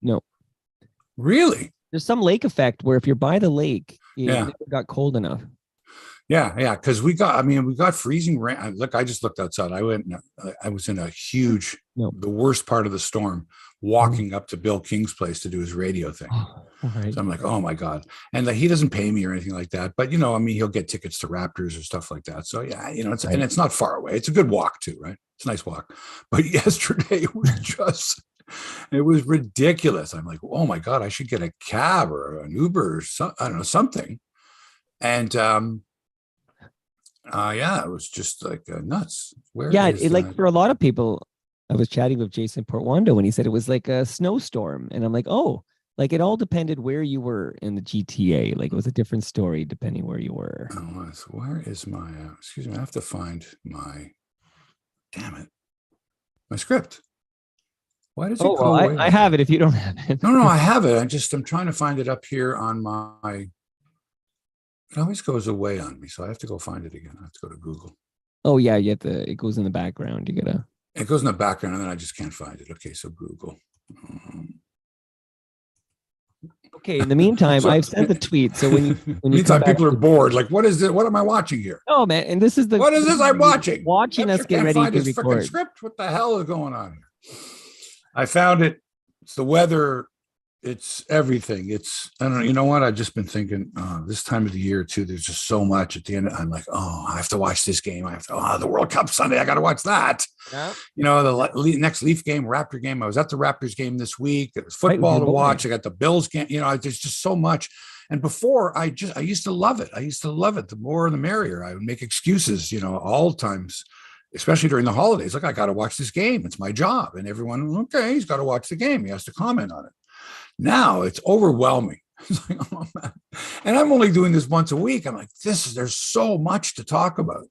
No. Really? There's some lake effect where if you're by the lake, it Yeah. never got cold enough. Yeah. Because we got freezing rain. Look, I just looked outside. I was in a huge, No. the worst part of the storm, walking up to Bill King's place to do his radio thing. Right. So I'm like, oh my God. And like, he doesn't pay me or anything like that. But, he'll get tickets to Raptors or stuff like that. So yeah, and it's not far away. It's a good walk too, right? It's a nice walk. But yesterday it was ridiculous. I'm like, oh my God, I should get a cab or an Uber or I don't know, something. And it was just like nuts. Like for a lot of people, I was chatting with Jason Portwando when he said it was like a snowstorm. And I'm like, oh, like it all depended where you were in the GTA. Like it was a different story depending where you were. Oh, so where is my, excuse me, I have to find my, damn it, my script. Why does it go away? I have it if you don't have it. No, I have it. I'm trying to find it up here on my, it always goes away on me. So I have to go find it again. I have to go to Google. Oh yeah, it goes in the background. It goes in the background and then I just can't find it. Okay, so Google. Okay, in the meantime, I've sent the tweet. So when you meantime, people are bored. Like, what is it? What am I watching here? Oh man, and this is what is this I'm watching? Watching us get ready to record. Script. What the hell is going on here? I found it. It's the weather. It's everything. I don't know. You know what? I've just been thinking this time of the year too. There's just so much at the end. I'm like, I have to watch this game. The World Cup Sunday. I got to watch that. Yeah. The next Leaf game, Raptor game. I was at the Raptors game this week. There's football to watch. I got the Bills game. There's just so much. And before I used to love it. The more the merrier. I would make excuses, all times, especially during the holidays. Like, I got to watch this game. It's my job. And everyone, okay, he's got to watch the game. He has to comment on it. Now it's overwhelming. It's like, oh man. And I'm only doing this once a week. I'm like, there's so much to talk about.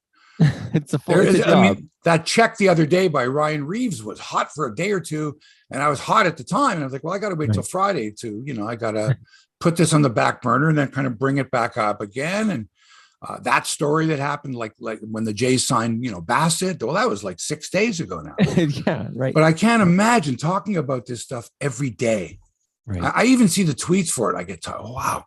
It's a job. That check the other day by Ryan Reaves was hot for a day or two. And I was hot at the time. And I was like, well, I got to wait till Friday to, I got to put this on the back burner and then kind of bring it back up again. And that story that happened, like when the Jays signed, Bassitt. Well, that was like 6 days ago now. Yeah, right. But I can't imagine talking about this stuff every day. Right. I even see the tweets for it. I get tired. Oh, wow,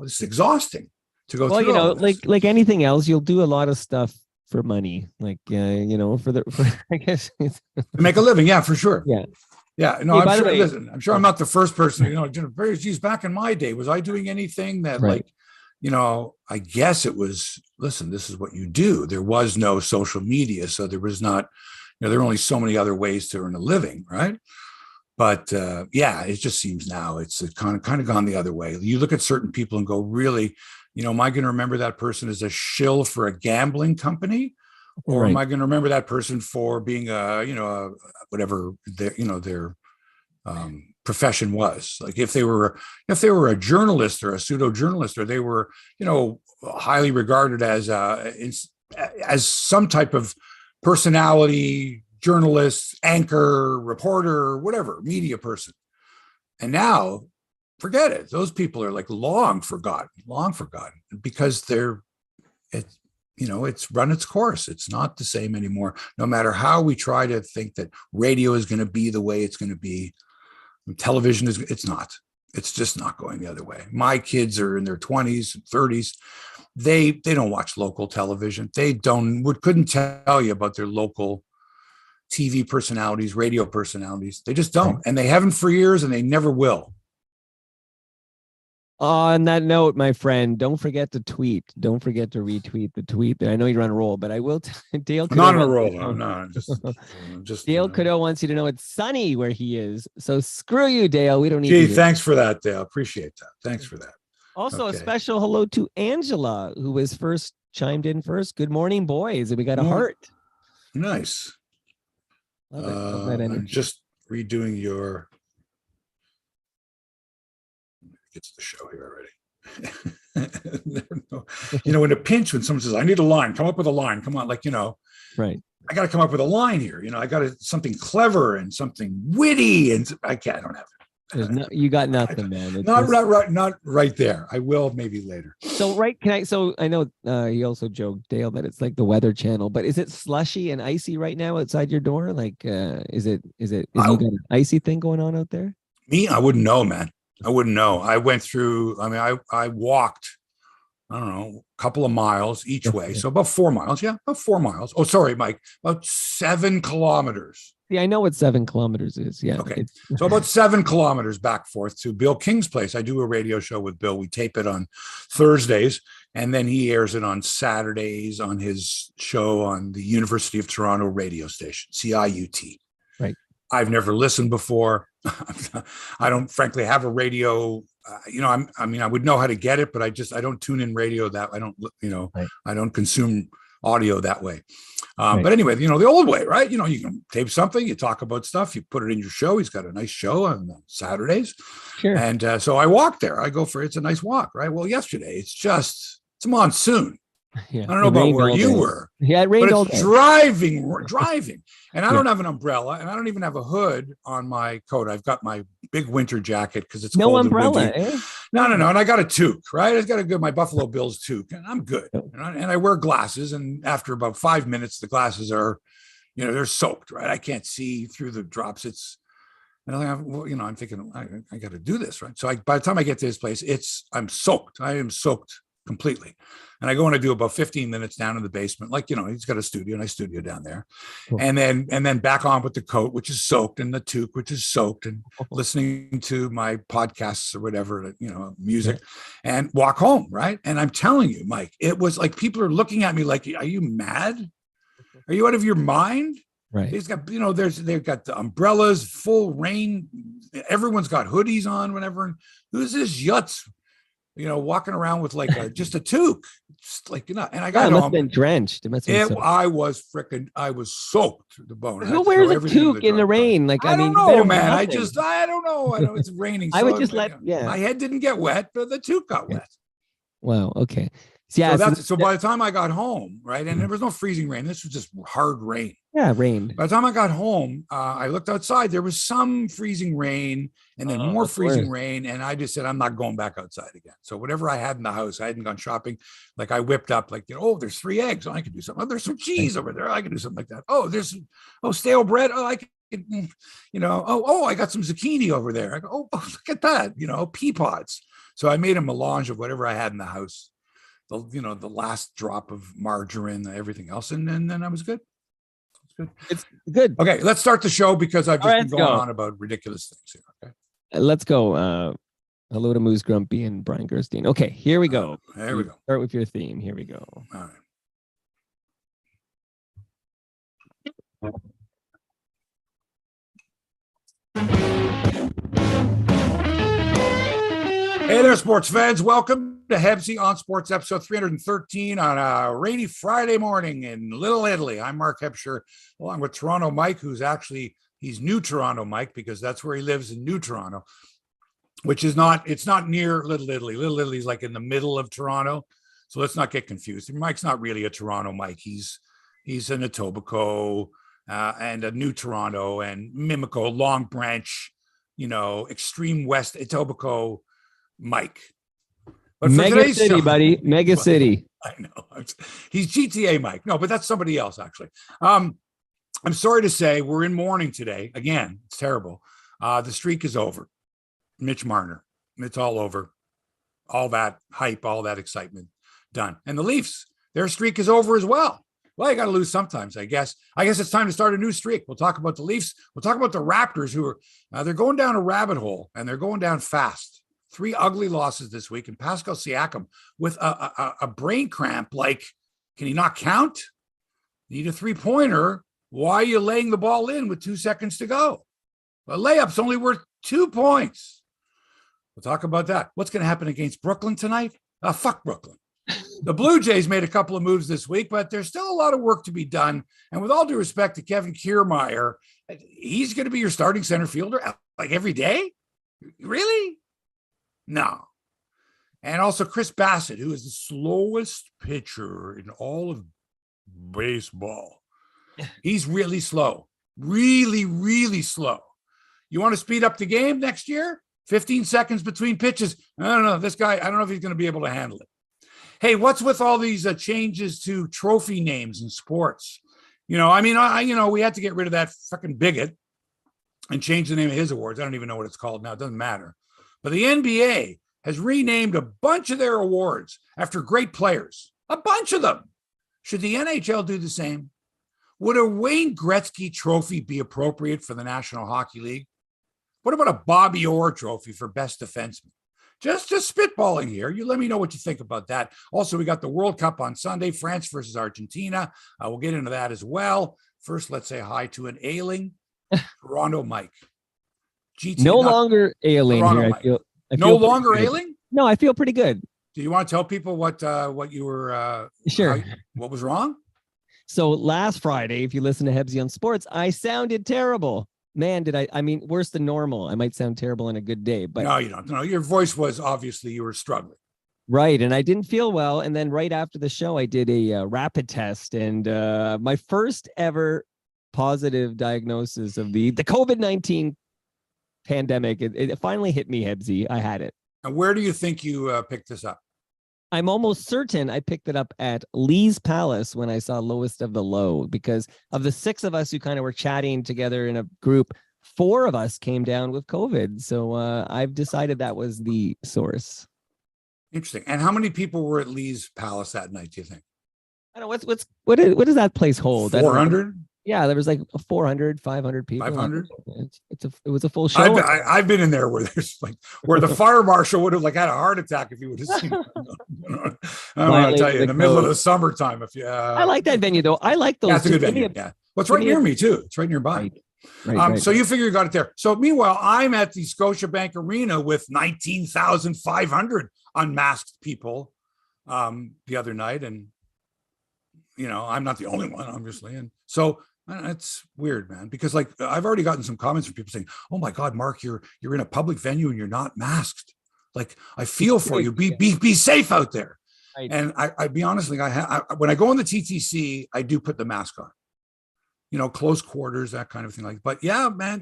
it's exhausting to go through. Well, like anything else, you'll do a lot of stuff for money, like for I guess to make a living. Yeah, for sure. Yeah. No, hey, I'm sure I'm not the first person. Geez, back in my day, was I doing anything that I guess it was. Listen, this is what you do. There was no social media, so there was not. There are only so many other ways to earn a living, right? But it just seems now it's kind of gone the other way. You look at certain people and go, really, am I going to remember that person as a shill for a gambling company, or am I going to remember that person for being whatever their profession was? Like if they were a journalist or a pseudo journalist, or they were highly regarded as some type of personality. Journalist, anchor, reporter, whatever, media person. And now, forget it. Those people are like long forgotten because it's run its course. It's not the same anymore. No matter how we try to think that radio is going to be the way it's going to be, television it's not. It's just not going the other way. My kids are in their 20s and 30s. They don't watch local television. Couldn't tell you about their local TV personalities, radio personalities. They just don't. And they haven't for years and they never will. On that note, my friend, don't forget to tweet. Don't forget to retweet the tweet. I know you're on a roll, but I will. Dale I'm not on a roll. I'm not. Just Dale Cadeau wants you to know it's sunny where he is. So screw you, Dale. We don't need you. Thanks for that, Dale. Appreciate that. Thanks for that. Also, a special hello to Angela, who was chimed in first. Good morning, boys. We got a heart. Nice. Love that energy. I'm just redoing your. Get to the show here already. In a pinch, when someone says, "I need a line," come up with a line. Come on, right. I got to come up with a line here. I got something clever and something witty, and I don't have it. You got nothing, man. Not right there. I will maybe later. So I know he also joked, Dale, that it's like the Weather Channel, but is it slushy and icy right now outside your door? Like, is you got an icy thing going on out there? Me, I wouldn't know, man. I wouldn't know. I went through, I mean, I walked, I don't know, a couple of miles each way. So about 4 miles. Yeah, about 4 miles. Oh, sorry, Mike. About 7 kilometers. Yeah, I know what 7 kilometers is. Yeah. Okay. So about 7 kilometers back forth to Bill King's place. I do a radio show with Bill. We tape it on Thursdays, and then he airs it on Saturdays on his show on the University of Toronto radio station, CIUT. Right. I've never listened before. I don't frankly have a radio. I mean, I would know how to get it, but I don't tune in radio that I don't, right. I don't consume audio that way. Right. But anyway, the old way, right? You can tape something, you talk about stuff, you put it in your show. He's got a nice show on Saturdays. Sure. And so I walk there. I go for it's a nice walk, right? Well, yesterday, it's monsoon. Yeah, I don't know about where you were. Yeah, it rained all day. Driving. And I don't have an umbrella, and I don't even have a hood on my coat. I've got my big winter jacket because it's no cold umbrella. And windy. No. And I got a toque, right? I got my Buffalo Bills toque, and I'm good. And I wear glasses, and after about 5 minutes, the glasses are, they're soaked, right? I can't see through the drops. I'm thinking I got to do this, right? So by the time I get to this place, I'm soaked. I am soaked completely. And I go and I do about 15 minutes down in the basement. Like, he's got a studio, and I studio down there. Cool. And then back on with the coat, which is soaked, and the toque, which is soaked, and listening to my podcasts or whatever, music, and walk home. Right. And I'm telling you, Mike, it was like people are looking at me like, are you mad? Are you out of your mind? Right. He's got, they've got the umbrellas, full rain. Everyone's got hoodies on, whatever. Who's this yutz? Walking around with like just a toque, just like, and I got it must have been drenched. I was soaked to the bone. Who wears a toque in the rain? Like, I mean, don't know, man. I don't know. I know it's raining. I would just my head didn't get wet, but the toque got wet. Wow. Okay. Yeah. So by the time I got home, right, and there was no freezing rain. This was just hard rain. Yeah, rain. By the time I got home, I looked outside. There was some freezing rain, and then more freezing rain. And I just said, I'm not going back outside again. So whatever I had in the house, I hadn't gone shopping. Like I whipped up, like, there's 3 eggs. Oh, I could do something. Oh, there's some cheese over there. I could do something like that. Oh, there's stale bread. Oh, I could, I got some zucchini over there. I go, oh, look at that. Pea pods. So I made a melange of whatever I had in the house. The last drop of margarine, everything else, and then I was good. It's good. Okay, let's start the show because I've just been going on about ridiculous things here. Okay, let's go. Hello to Moose Grumpy and Brian Gerstein. Okay, here we go. There we go. Start with your theme. Here we go. All right. Hey there, sports fans. Welcome to Hebsy on Sports, episode 313 on a rainy Friday morning in Little Italy. I'm Mark Hebsher, along with Toronto Mike, he's New Toronto Mike, because that's where he lives, in New Toronto, which is it's not near Little Italy. Little Italy is like in the middle of Toronto. So let's not get confused. Mike's not really a Toronto Mike. He's an Etobicoke and a New Toronto and Mimico, Long Branch, extreme West Etobicoke Mike. But Mega City, buddy. Mega City. I know. He's GTA Mike. No, but that's somebody else, actually. I'm sorry to say we're in mourning today. Again, it's terrible. The streak is over. Mitch Marner. It's all over. All that hype, all that excitement, done. And the Leafs, their streak is over as well. Well, you got to lose sometimes, I guess. I guess it's time to start a new streak. We'll talk about the Leafs. We'll talk about the Raptors, who are they're going down a rabbit hole, and they're going down fast. 3 ugly losses this week, and Pascal Siakam with a brain cramp. Like, can he not count? Need a 3-pointer. Why are you laying the ball in with 2 seconds to go? A layup's only worth 2 points. We'll talk about that. What's going to happen against Brooklyn tonight? Fuck Brooklyn. The Blue Jays made a couple of moves this week, but there's still a lot of work to be done. And with all due respect to Kevin Kiermaier, he's going to be your starting center fielder like every day? Really? No. And also Chris Bassitt, who is the slowest pitcher in all of baseball. He's really slow. Really, really slow. You want to speed up the game next year? 15 seconds between pitches. I don't know. This guy, I don't know if he's going to be able to handle it. Hey, what's with all these changes to trophy names in sports? We had to get rid of that fucking bigot. and changed the name of his awards. I don't even know what it's called now. It doesn't matter. But the NBA has renamed a bunch of their awards after great players, a bunch of them. Should the NHL do the same? Would a Wayne Gretzky trophy be appropriate for the National Hockey League? What about a Bobby Orr trophy for best defenseman? Just spitballing here. You let me know what you think about that. Also, we got the World Cup on Sunday, France versus Argentina. We'll get into that as well. First, let's say hi to an ailing Toronto Mike. Longer ailing here. I feel no longer ailing? No, I feel pretty good. Do you want to tell people what you were sure what was wrong? So last Friday, if you listen to Hebsy on Sports, I sounded terrible. Man, did I mean, worse than normal. I might sound terrible on a good day, but no, you don't. No, your voice was obviously you were struggling. Right. And I didn't feel well. And then right after the show, I did a rapid test, and my first ever positive diagnosis of the COVID-19 pandemic. It finally hit me, Hebsy. I had it. And where do you think you picked this up? I'm almost certain I picked it up at Lee's Palace when I saw Lowest of the Low, because of the 6 of us who kind of were chatting together in a group, 4 of us came down with COVID. So I've decided that was the source. Interesting. And how many people were at Lee's Palace that night, do you think? I don't know. What does that place hold? 400? Yeah, there was like 400, 500 people. 500? It was a full show. I've been in there where there's like where the fire marshal would have like had a heart attack if he would have seen it. I want to tell you, in the middle of the summertime. If you, I like that venue though. I like those. That's a good venue. Yeah, well, it's right near me too. It's right nearby. Right. So you figure you got it there. So meanwhile, I'm at the Scotiabank Arena with 19,500 unmasked people the other night, and I'm not the only one, obviously, and so. It's weird, man, because like I've already gotten some comments from people saying, "Oh my God, Mark, you're in a public venue and you're not masked." Like, I feel for you. Be safe out there. Right. And I be honest, like when I go on the TTC, I do put the mask on. Close quarters, that kind of thing. Like, but yeah, man,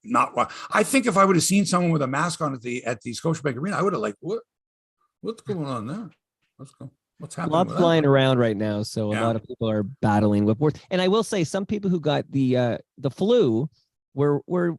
not. I think if I would have seen someone with a mask on at the Scotiabank Arena, I would have like, what's going on there? Let's go. What's happening? A lot flying around right now, so a lot of people are battling with worse. And I will say, some people who got the flu were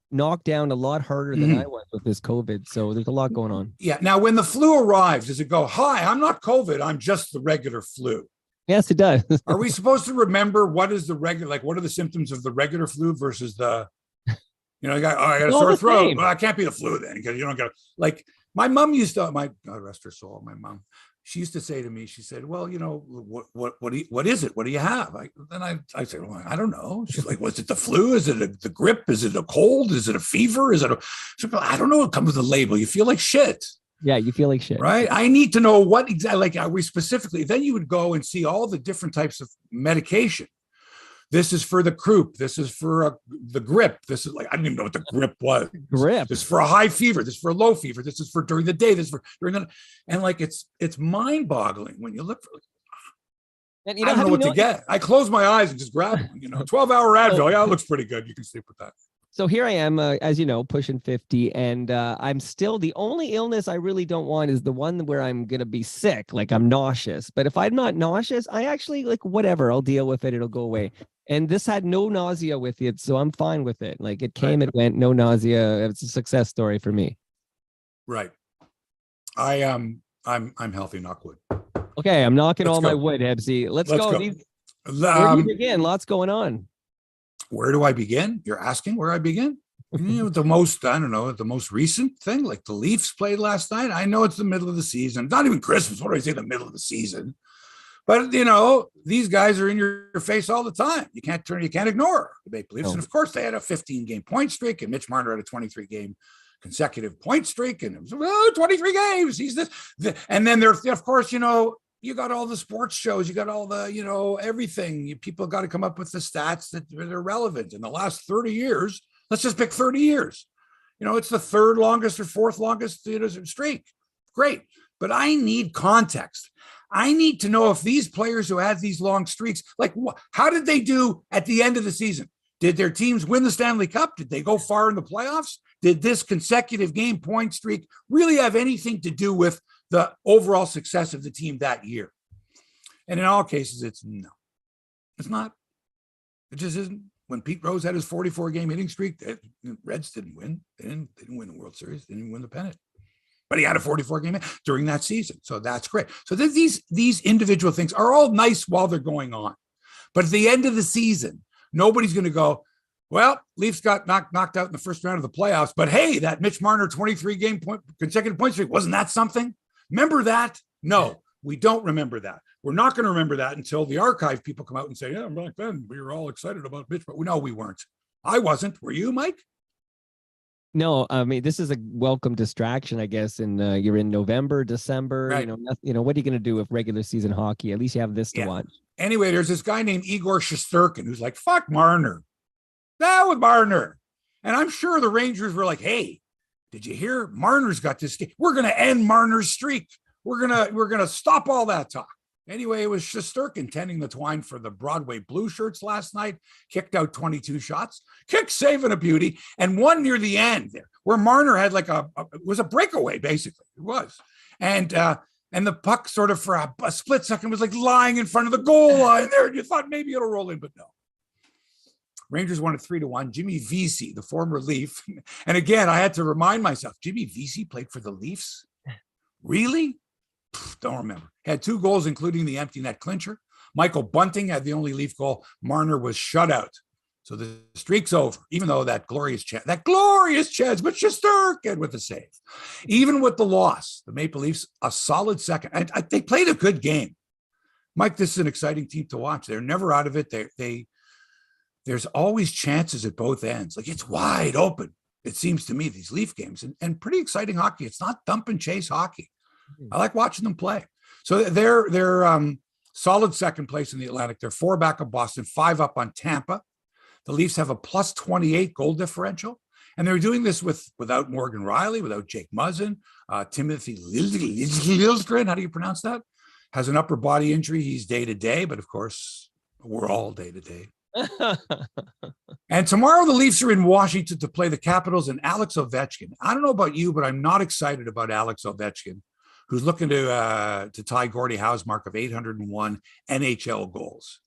knocked down a lot harder than I was with this COVID. So there's a lot going on. Yeah. Now, when the flu arrives, does it go, "Hi, I'm not COVID, I'm just the regular flu"? Yes, it does. Are we supposed to remember what is the regular? Like, what are the symptoms of the regular flu versus the? I got a sore throat. Well, I can't be the flu then, because you don't get like my mom used to. My God rest her soul, my mom. She used to say to me, she said, "Well, what is it? What do you have?" I said, "Well, I don't know." She's like, "Was it the flu? Is it the grip? Is it a cold? Is it a fever? Is it a?" So I don't know. It comes with a label. You feel like shit. Yeah, you feel like shit. Right? I need to know what exactly, like, are we specifically, then you would go and see all the different types of medication. This is for the croup. This is for the grip. This is like, I didn't even know what the grip was. Grip. This is for a high fever. This is for a low fever. This is for during the day. This is for during the, and like, it's mind boggling when you look for, and I don't know what to get. I close my eyes and just grab one, 12-hour Advil. Yeah, it looks pretty good. You can sleep with that. So here I am, as you know, pushing 50, and I'm still, the only illness I really don't want is the one where I'm going to be sick, like I'm nauseous. But if I'm not nauseous, I actually, like, whatever, I'll deal with it. It'll go away. And this had no nausea with it, so I'm fine with it. Like, it came, it went, no nausea. It's a success story for me. Right. I'm healthy, knock wood. Okay, I'm knocking all my wood, Hebsy. Let's go. Where do you begin? Lots going on. Where do I begin? You're asking where I begin? The most recent thing, like the Leafs played last night. I know it's the middle of the season. It's not even Christmas. What do I say, the middle of the season? But, these guys are in your face all the time. You can't ignore the Maple Leafs. No. And of course, they had a 15-game point streak, and Mitch Marner had a 23-game consecutive point streak. And it was, 23 games. He's this. And then there's, of course, you got all the sports shows, you got all the, everything. People got to come up with the stats that are relevant. In the last 30 years, let's just pick 30 years. It's the third longest or fourth longest streak. Great. But I need context. I need to know if these players who had these long streaks, like, how did they do at the end of the season? Did their teams win the Stanley Cup? Did they go far in the playoffs? Did this consecutive game point streak really have anything to do with the overall success of the team that year? And in all cases, it's no. It's not. It just isn't. when Pete Rose had his 44-game hitting streak, the Reds didn't win. They didn't win the World Series. They didn't win the pennant. But he had a 44-game during that season. So that's great. So these individual things are all nice while they're going on. But at the end of the season, nobody's going to go, well, Leafs got knocked out in the first round of the playoffs. But hey, that Mitch Marner 23-game consecutive point streak, wasn't that something? Remember that? No, we don't remember that. We're not going to remember that until the archive people come out and say, yeah, back then we were all excited about Mitch. But no, we weren't. I wasn't. Were you, Mike? No, I mean, this is a welcome distraction, I guess. And you're in November, December, right. What are you going to do with regular season hockey? At least you have this to watch. Anyway, there's this guy named Igor Shesterkin who's like, fuck Marner. That with Marner. And I'm sure the Rangers were like, hey, did you hear Marner's got this game? We're going to end Marner's streak. We're going to stop all that talk. Anyway, it was Shesterkin tending the twine for the Broadway Blue Shirts last night, kicked out 22 shots, kick saving a beauty, and one near the end there, where Marner had like it was a breakaway, basically. It was. And the puck sort of for a split second was like lying in front of the goal line there. And you thought maybe it'll roll in, but no. Rangers won it 3-1. Jimmy Vesey, the former Leaf. And again, I had to remind myself, Jimmy Vesey played for the Leafs? Really? Don't remember. Had 2 goals, including the empty net clincher. Michael Bunting had the only Leaf goal. Marner was shut out. So the streak's over, even though that glorious chance, but Shesterkin with the save. Even with the loss, the Maple Leafs, a solid second. And they played a good game. Mike, this is an exciting team to watch. They're never out of it. There's always chances at both ends. Like, it's wide open, it seems to me, these Leaf games, and pretty exciting hockey. It's not dump and chase hockey. I like watching them play. So they're solid second place in the Atlantic. They're 4 back of Boston, 5 up on Tampa. The Leafs have a plus 28 goal differential. And they're doing this without Morgan Riley, without Jake Muzzin. Timothy Liljegren, how do you pronounce that? Has an upper body injury. He's day-to-day, but of course, we're all day-to-day. And tomorrow the Leafs are in Washington to play the Capitals and Alex Ovechkin. I don't know about you, but I'm not excited about Alex Ovechkin, who's looking to tie Gordie Howe's mark of 801 NHL goals.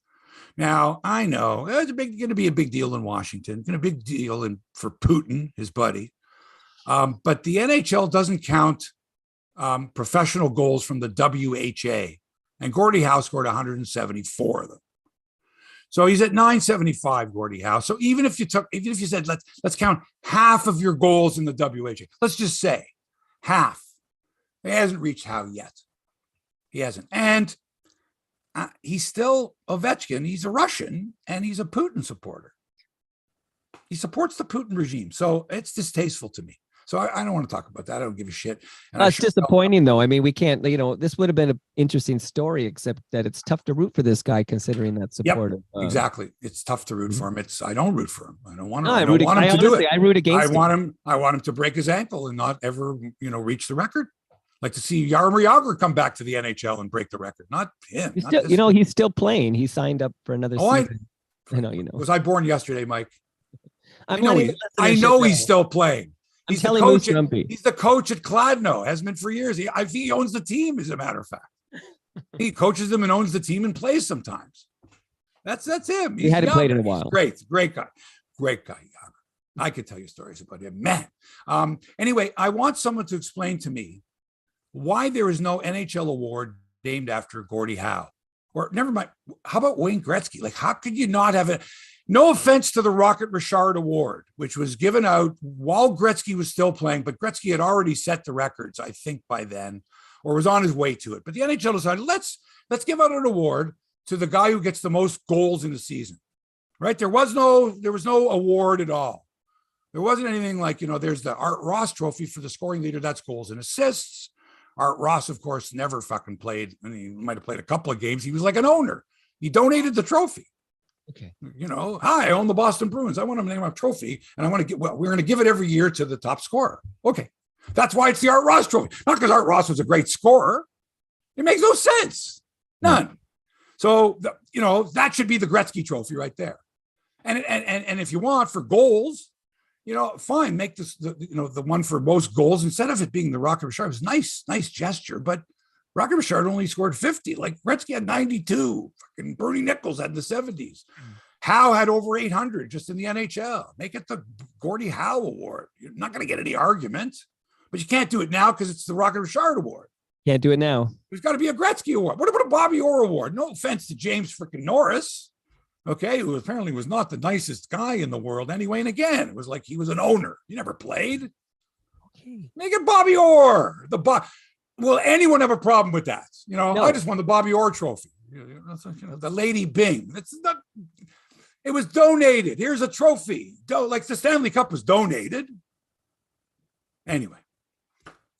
Now, I know it's going to be a big deal in Washington, going to be a big deal for Putin, his buddy. But the NHL doesn't count professional goals from the WHA, and Gordie Howe scored 174 of them. So he's at 975, Gordie Howe. So even if you said, let's count half of your goals in the WHA, let's just say half. He hasn't reached Howe yet. He hasn't. And he's still Ovechkin. He's a Russian and he's a Putin supporter. He supports the Putin regime. So it's distasteful to me. So I don't want to talk about that. I don't give a shit. It's disappointing, though. I mean, we can't, this would have been an interesting story, except that it's tough to root for this guy considering that support. Yep, exactly. It's tough to root for him. I don't root for him. I don't want him. I root against him. I want him to break his ankle and not ever, reach the record. Like to see Jaromir Jagr come back to the NHL and break the record. Not him. He's still playing. He signed up for another season. I know. Was I born yesterday, Mike? I know he's still playing. He's the coach at Kladno. Hasn't been for years. He owns the team, as a matter of fact. He coaches them and owns the team and plays sometimes. That's him. He hadn't played in a while. Great guy. I could tell you stories about him, man. Anyway, I want someone to explain to me why there is no NHL award named after Gordie Howe. Or never mind. How about Wayne Gretzky? Like, how could you not have it? No offense to the Rocket Richard Award, which was given out while Gretzky was still playing, but Gretzky had already set the records, I think, by then, or was on his way to it. But the NHL decided, let's give out an award to the guy who gets the most goals in the season. Right? There was no award at all. There wasn't anything like, there's the Art Ross trophy for the scoring leader. That's goals and assists. Art Ross, of course, never fucking played. I mean, he might have played a couple of games. He was like an owner. He donated the trophy. Okay. Hi, I own the Boston Bruins. I want to name a trophy, and we're going to give it every year to the top scorer. Okay. That's why it's the Art Ross trophy. Not because Art Ross was a great scorer. It makes no sense. None. So, that should be the Gretzky trophy right there. And if you want for goals, fine, make this the one for most goals instead of it being the Rocket Richard. It was nice gesture, but Rocket Richard only scored 50. Like Gretzky had 92. Fucking Bernie Nichols had the 70s. Howe had over 800 just in the NHL. Make it the Gordie Howe Award. You're not going to get any argument, but you can't do it now because it's the Rocket Richard Award. Can't do it now. There's got to be a Gretzky Award. What about a Bobby Orr Award? No offense to James freaking Norris, okay, who apparently was not the nicest guy in the world anyway. And again, it was like he was an owner. He never played. Okay. Make it Bobby Orr. Will anyone have a problem with that? No. I just won the Bobby Orr Trophy. The Lady Bing. It was donated. Here's a trophy. Like the Stanley Cup was donated. Anyway.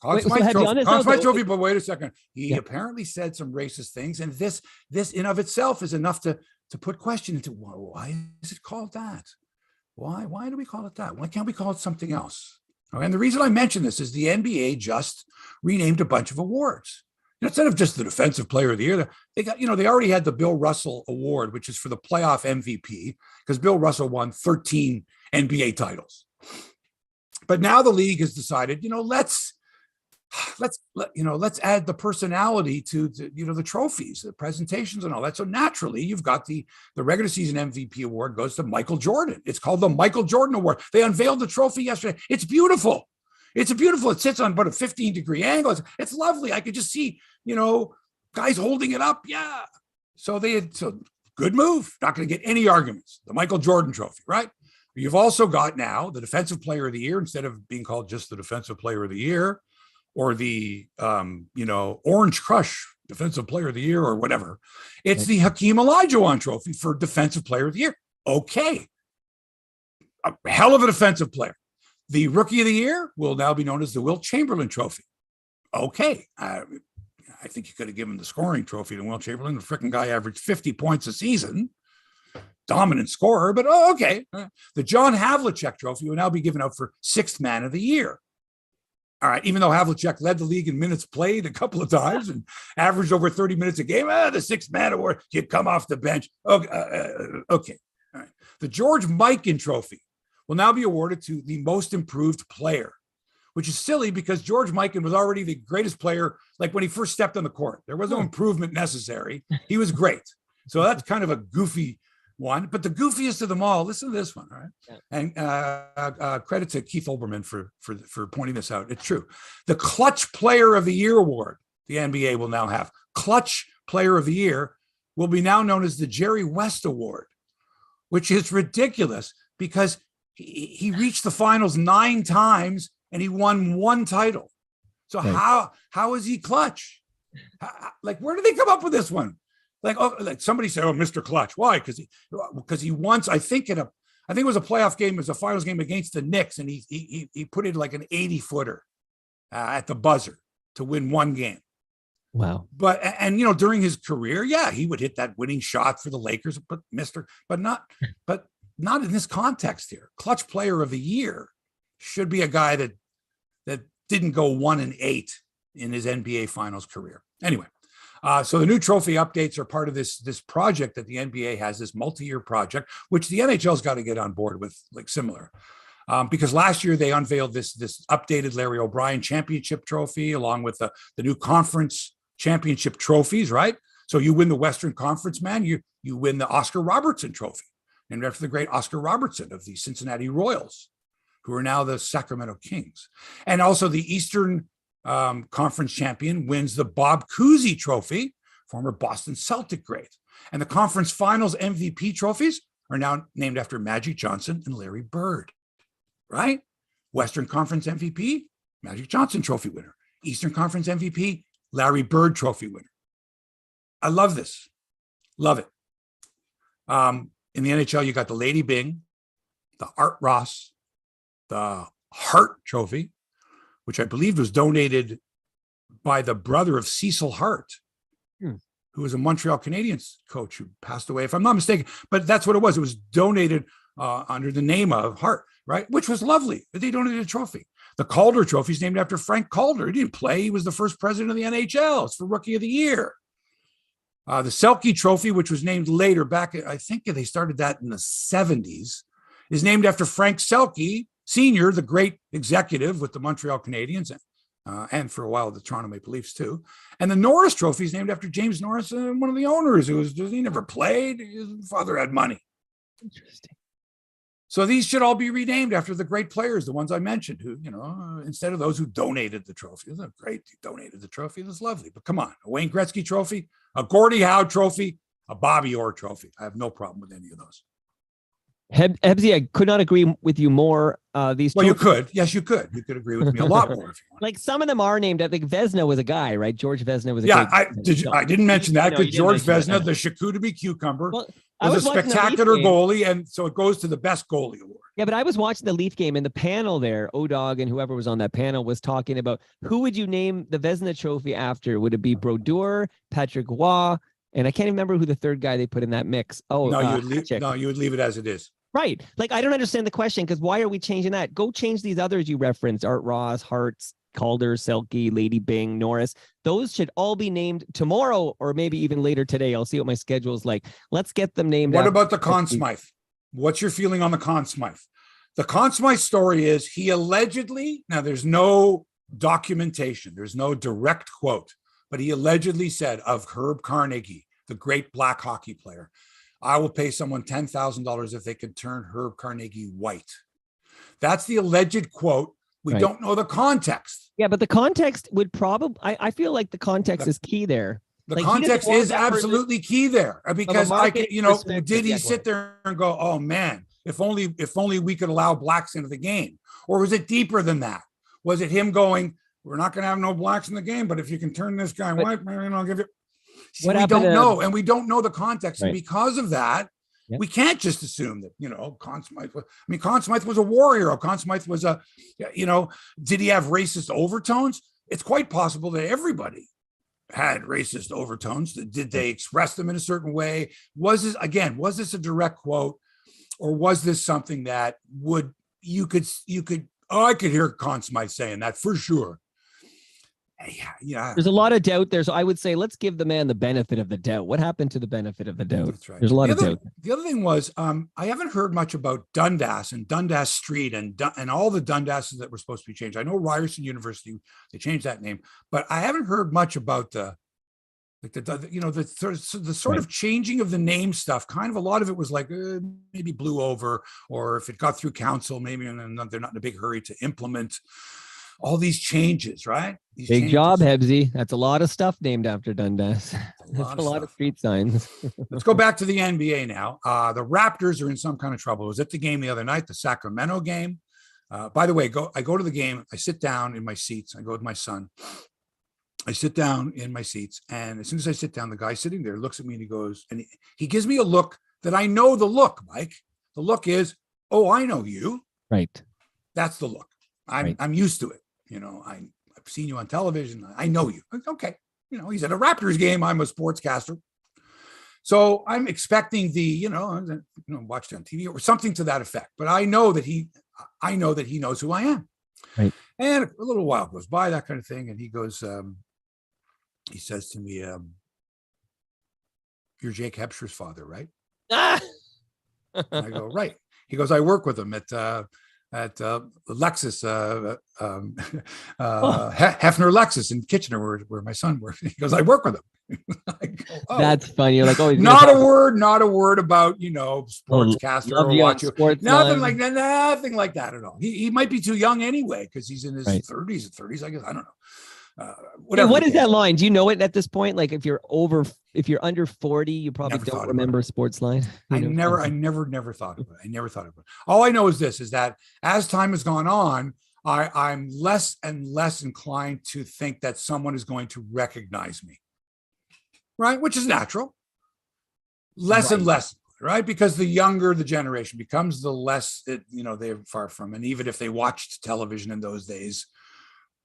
Conn Smythe Trophy, but wait a second. He apparently said some racist things, and this in of itself is enough to put question into why is it called that? Why do we call it that? Why can't we call it something else? And the reason I mention this is the NBA just renamed a bunch of awards. Instead of just the Defensive Player of the Year, they got, they already had the Bill Russell Award, which is for the playoff MVP, because Bill Russell won 13 NBA titles. But now the league has decided, let's add the personality to the trophies, the presentations and all that. So naturally you've got the regular season MVP award goes to Michael Jordan. It's called the Michael Jordan Award. They unveiled the trophy yesterday. It's beautiful. It sits on about a 15-degree angle. It's lovely. I could just see, guys holding it up. Yeah. So good move. Not going to get any arguments. The Michael Jordan Trophy, right? You've also got now the Defensive Player of the Year, instead of being called just the Defensive Player of the Year, or the Orange Crush Defensive Player of the Year, or whatever. It's the Hakeem Olajuwon Trophy for Defensive Player of the Year. Okay. A hell of a defensive player. The Rookie of the Year will now be known as the Wilt Chamberlain Trophy. Okay. I think you could have given the scoring trophy to Wilt Chamberlain. The freaking guy averaged 50 points a season. Dominant scorer, but okay. The John Havlicek Trophy will now be given out for Sixth Man of the Year. All right, even though Havlicek led the league in minutes played a couple of times and averaged over 30 minutes a game, the Sixth Man Award, you come off the bench. Okay. All right. The George Mikan Trophy will now be awarded to the most improved player, which is silly because George Mikan was already the greatest player. Like when he first stepped on the court, there was no improvement necessary. He was great. So that's kind of a goofy one, but the goofiest of them all, listen to this one, all right? Yeah. And credit to Keith Olbermann for pointing this out. It's true. The Clutch Player of the Year Award, the NBA will now have. Clutch Player of the Year will be now known as the Jerry West Award, which is ridiculous because he reached the finals 9 times and he won 1 title. So how is he clutch? Where did they come up with this one? Like somebody said, Mr. Clutch. Why? Because he once, I think it was a playoff game, it was a finals game against the Knicks, and he put in like an 80-footer at the buzzer to win 1 game. Wow. But during his career, he would hit that winning shot for the Lakers, but not in this context here. Clutch Player of the Year should be a guy that didn't go 1-8 in his NBA Finals career. Anyway. So the new trophy updates are part of this project that the NBA has, this multi-year project, which the NHL's got to get on board with, like similar. Because last year they unveiled this updated Larry O'Brien Championship Trophy along with the new conference championship trophies, right? So you win the Western Conference, man, you win the Oscar Robertson Trophy, named after the great Oscar Robertson of the Cincinnati Royals, who are now the Sacramento Kings. And also the Eastern conference champion wins the Bob Cousy Trophy, former Boston Celtic great. And the conference finals MVP trophies are now named after Magic Johnson and Larry Bird, right? Western Conference MVP, Magic Johnson Trophy winner. Eastern Conference MVP, Larry Bird Trophy winner. I love this. Love it. In the NHL, you got the Lady Bing, the Art Ross, the Hart Trophy, which I believe was donated by the brother of Cecil Hart, who was a Montreal Canadiens coach who passed away, if I'm not mistaken. But that's what it was. It was donated under the name of Hart, right? Which was lovely. They donated a trophy. The Calder Trophy is named after Frank Calder. He didn't play. He was the first president of the NHL. It's for Rookie of the Year. The Selke Trophy, which was named later back, I think they started that in the 70s, is named after Frank Selke Sr., the great executive with the Montreal Canadiens, and for a while the Toronto Maple Leafs too. And the Norris Trophy is named after James Norris, one of the owners he never played. His father had money. Interesting. So these should all be renamed after the great players, the ones I mentioned, who, instead of those who donated the trophy. Isn't it great? You donated the trophy. That's lovely. But come on, a Wayne Gretzky trophy, a Gordie Howe trophy, a Bobby Orr trophy. I have no problem with any of those. Hebsy, I could not agree with you more. These you could. Yes, you could. You could agree with me a lot more if you want. Like some of them are named. I think Vezina was a guy, right? George Vezina was a I didn't mention that because George Vezina, the charcuterie cucumber, was a spectacular goalie, and so it goes to the best goalie award. Yeah, but I was watching the Leaf game, and the panel there, O-Dog and whoever was on that panel was talking about who would you name the Vezina trophy after? Would it be Brodeur, Patrick Waugh, and I can't even remember who the third guy they put in that mix. Oh, you would leave it as it is. Right. Like, I don't understand the question, because why are we changing that? Go change these others you referenced, Art Ross, Hart, Calder, Selke, Lady Bing, Norris. Those should all be named tomorrow or maybe even later today. I'll see what my schedule is like. Let's get them named. What about the Conn Smythe? What's your feeling on the Conn Smythe? The Conn Smythe story is he allegedly, now there's no documentation, there's no direct quote, but he allegedly said of Herb Carnegie, the great black hockey player, I will pay someone $10,000 if they can turn Herb Carnegie white. That's the alleged quote. We don't know the context. Yeah, but the context would probably, I feel like the context is key there. The context is absolutely key there, because did he sit there and go, oh man, if only we could allow blacks into the game? Or was it deeper than that? Was it him going, we're not going to have no blacks in the game, but if you can turn this guy white, man, I'll give you. We don't know, and we don't know the context. And because of that, we can't just assume that, Conn Smythe Conn Smythe was a warrior. Conn Smythe was did he have racist overtones? It's quite possible that everybody had racist overtones. Did they express them in a certain way? Was this a direct quote, or was this something that I could hear Conn Smythe saying that for sure. Yeah. There's a lot of doubt there. So I would say, let's give the man the benefit of the doubt. What happened to the benefit of the doubt? That's right. There's a lot of doubt. The other thing was, I haven't heard much about Dundas and Dundas Street and all the Dundasses that were supposed to be changed. I know Ryerson University, they changed that name, but I haven't heard much about the sort of changing of the name stuff. Kind of a lot of it was like maybe blew over, or if it got through council, maybe they're not in a big hurry to implement all these changes, right? Big job, Hebsy. That's a lot of stuff named after Dundas. That's a lot of street signs. Let's go back to the NBA now. The Raptors are in some kind of trouble. I was at the game the other night, the Sacramento game. By the way, I go to the game. I sit down in my seats. I go with my son. I sit down in my seats, and as soon as I sit down, the guy sitting there looks at me and he goes, and he gives me a look that I know the look, Mike. The look is, oh, I know you. Right. That's the look. I'm used to it. I've seen you on television. I know you. Okay. He's at a Raptors game. I'm a sportscaster. So I'm expecting watched on TV or something to that effect. But I know that he knows who I am. Right. And a little while goes by, that kind of thing. And he goes, he says to me, you're Jake Hebscher's father, right? And I go, right. He goes, I work with him at Lexus, Hefner Lexus in Kitchener, where my son works. He goes, I work with him. I go, oh. That's funny. You're like, oh, not a word about sportscaster or watch you. Nothing like that. Nothing like that at all. He might be too young anyway, because he's in his 30s. I guess, I don't know. Whatever. What is that line? Do you know it at this point? Like if you're under 40, you probably don't remember sports line. I never thought of it. I never thought of it. All I know is this, is that as time has gone on, I'm less and less inclined to think that someone is going to recognize me. Right? Which is natural. Less and less, right? Because the younger the generation becomes, the less they're far from. And even if they watched television in those days,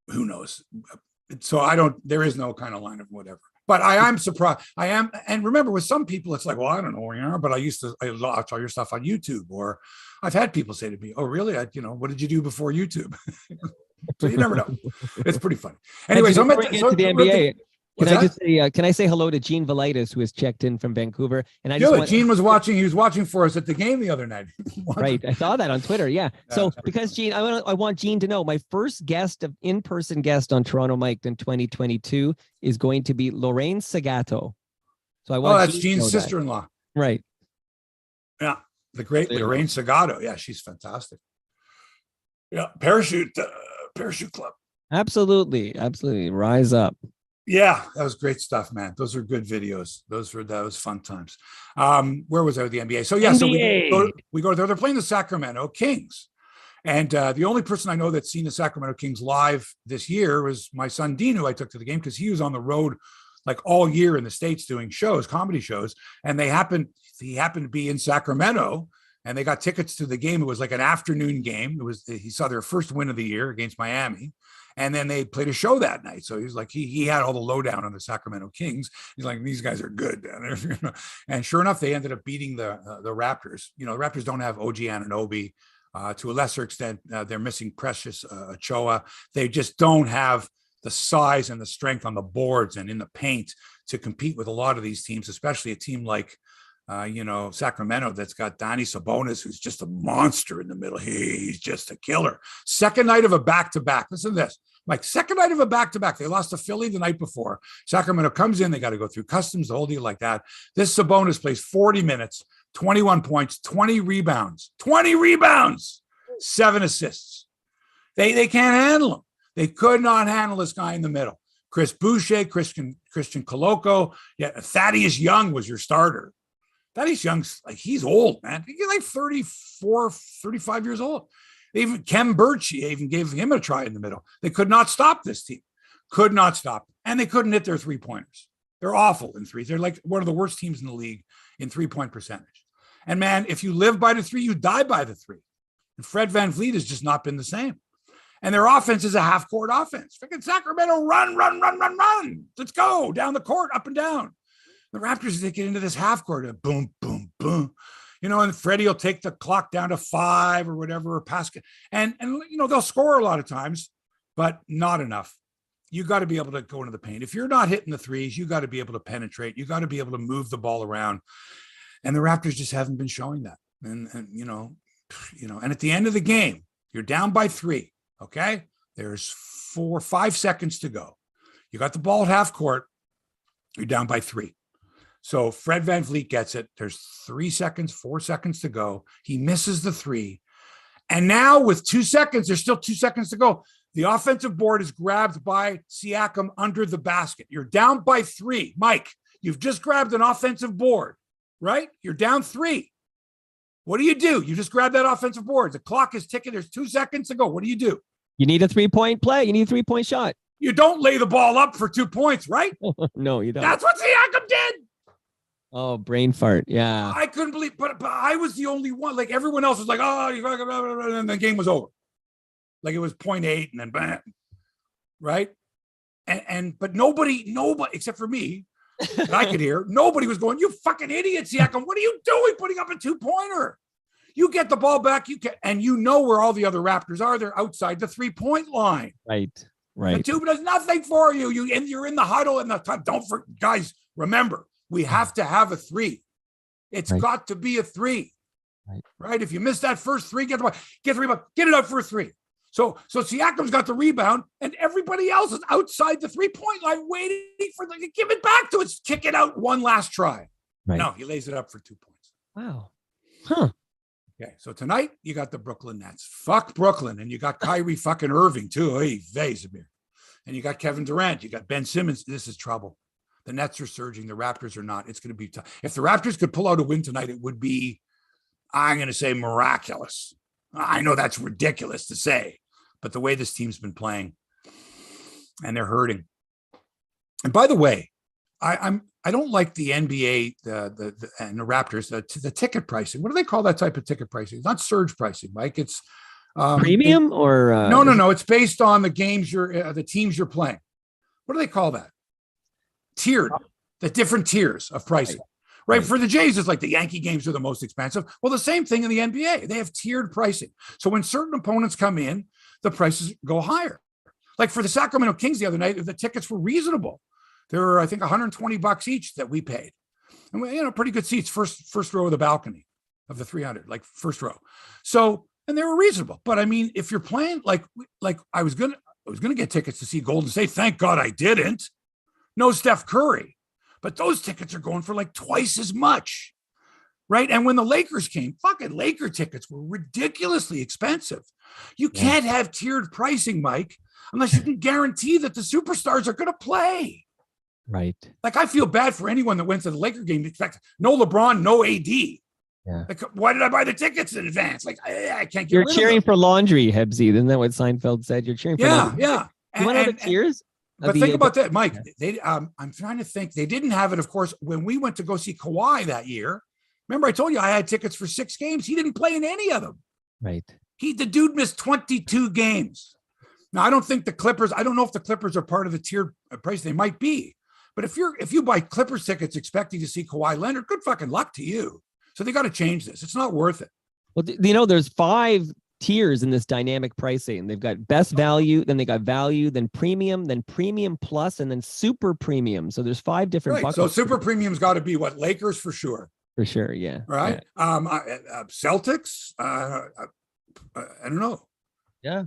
who knows? So there is no kind of line of whatever. But I am surprised. I am. And remember, with some people, it's like, well, I don't know where you are, but I watch all your stuff on YouTube. Or I've had people say to me, oh, really? What did you do before YouTube? So you never know. It's pretty funny. Anyway, so to the NBA. Can I say hello to Gene Velitis, who has checked in from Vancouver? And Gene was watching. He was watching for us at the game the other night. Right, I saw that on Twitter. Yeah. So because Gene, I want Gene to know my first in-person guest on Toronto Mike in 2022 is going to be Lorraine Sagato. So I want. That's Gene's sister-in-law. Right. Yeah. The great Lorraine Segato. Yeah, she's fantastic. Yeah, parachute club. Absolutely. Rise up. Yeah, that was great stuff, man. Those are good videos. That was fun times. Where was I with the NBA? So yeah, NBA. so we go there. They're playing the Sacramento Kings. And the only person I know that's seen the Sacramento Kings live this year was my son, Dean, who I took to the game because he was on the road like all year in the States doing shows, comedy shows. And he happened to be in Sacramento and they got tickets to the game. It was like an afternoon game. He saw their first win of the year against Miami. And then they played a show that night. So he was like, he had all the lowdown on the Sacramento Kings. He's like, these guys are good down there. And sure enough, they ended up beating the Raptors. The Raptors don't have OG Anunoby. To a lesser extent, they're missing Precious Achiuwa. They just don't have the size and the strength on the boards and in the paint to compete with a lot of these teams, especially a team like, Sacramento that's got Donnie Sabonis, who's just a monster in the middle. He's just a killer. Second night of a back-to-back. Listen to this. Like second night of a back-to-back. They lost to Philly the night before. Sacramento comes in. They got to go through customs, the whole deal like that. This Sabonis plays 40 minutes, 21 points, 20 rebounds, 7 assists. They can't handle him. They could not handle this guy in the middle. Chris Boucher, Christian Coloco. Yeah, Thaddeus Young was your starter. Thaddeus Young's like, he's old, man. He's like 34, 35 years old. Even Kem Birch, even gave him a try in the middle. They could not stop this team. Could not stop. And they couldn't hit their three-pointers. They're awful in threes. They're like one of the worst teams in the league in three-point percentage. And man, if you live by the three, you die by the three. And Fred VanVleet has just not been the same. And their offense is a half-court offense. Freaking Sacramento, run. Let's go down the court, up and down. The Raptors, they get into this half-court, boom, boom, boom. And Freddie will take the clock down to 5 or whatever, or pass. And they'll score a lot of times, but not enough. You got to be able to go into the paint. If you're not hitting the threes, you got to be able to penetrate. You got to be able to move the ball around. And the Raptors just haven't been showing that. And at the end of the game, you're down by 3. Okay. There's 5 seconds to go. You got the ball at half court. You're down by 3. So Fred VanVleet gets it. There's 4 seconds to go. He misses the 3. And now with 2 seconds, there's still 2 seconds to go. The offensive board is grabbed by Siakam under the basket. You're down by 3. Mike, you've just grabbed an offensive board, right? You're down 3. What do? You just grab that offensive board. The clock is ticking. There's 2 seconds to go. What do? You need a 3-point play. You need a 3-point shot. You don't lay the ball up for 2 points, right? No, you don't. That's what Siakam did. Oh, brain fart. Yeah. I couldn't believe, but I was the only one. Like everyone else was like, oh, and the game was over. Like it was 0.8 and then bam. Right. But nobody, except for me, that I could hear, nobody was going, you fucking idiot, Siakam. What are you doing putting up a 2-pointer? You get the ball back. And where all the other Raptors are. They're outside the 3-point line. Right. The 2 does nothing for you. You're in the huddle and the time. Guys, remember, we have to have a 3. It's got to be a 3. Right? If you miss that first 3, get the rebound, get it up for a 3. So Siakam's got the rebound, and everybody else is outside the 3-point line waiting for them to give it back to us. Kick it out one last try. Right. No, he lays it up for 2 points. Wow. Huh. Okay, so tonight you got the Brooklyn Nets. Fuck Brooklyn, and you got Kyrie fucking Irving too. Hey, Zamir. And you got Kevin Durant. You got Ben Simmons. This is trouble. The Nets are surging. The Raptors are not. It's going to be tough. If the Raptors could pull out a win tonight, it would be, I'm going to say, miraculous. I know that's ridiculous to say, but the way this team's been playing, and they're hurting. And by the way, I don't like the NBA and the Raptors the ticket pricing. What do they call that type of ticket pricing? It's not surge pricing, Mike. It's premium or no. It's based on the games the teams you're playing. What do they call that? Tiered, the different tiers of pricing. Right. For the Jays, it's like the Yankee games are the most expensive. Well, the same thing in the NBA. They have tiered pricing. So when certain opponents come in, the prices go higher. Like for the Sacramento Kings the other night, the tickets were reasonable. There were, I think, $120 each that we paid. And we, pretty good seats, first row of the balcony of the 300, like first row. So, and they were reasonable. But I mean, if you're playing like I was gonna get tickets to see Golden State. Thank God I didn't. No Steph Curry. But those tickets are going for like twice as much. right? And when the Lakers came, fucking Laker tickets were ridiculously expensive. You can't have tiered pricing, Mike, unless you can guarantee that the superstars are going to play. Right. Like, I feel bad for anyone that went to the Laker game. In fact, no LeBron, no AD. Yeah. Like, why did I buy the tickets in advance? Like, I can't get You're rid cheering of them. for laundry, Hebsy. Isn't that what Seinfeld said? You're cheering for laundry. Yeah. You want to know the tiers? But think about that, Mike. They, I'm trying to think. They didn't have it, of course, when we went to go see Kawhi that year. Remember, I told you I had tickets for 6 games. He didn't play in any of them. Right. The dude missed 22 games. Now, I don't think the Clippers, I don't know if the Clippers are part of the tiered price. They might be. But if you buy Clippers tickets expecting to see Kawhi Leonard, good fucking luck to you. So they got to change this. It's not worth it. Well, you know, there's 5 tiers in this dynamic pricing. They've got best value, then they got value, then premium plus, and then super premium. So there's 5 different buckets. So super premium's got to be what? Lakers for sure. For sure, yeah. Right. Yeah. Celtics. I don't know. Yeah.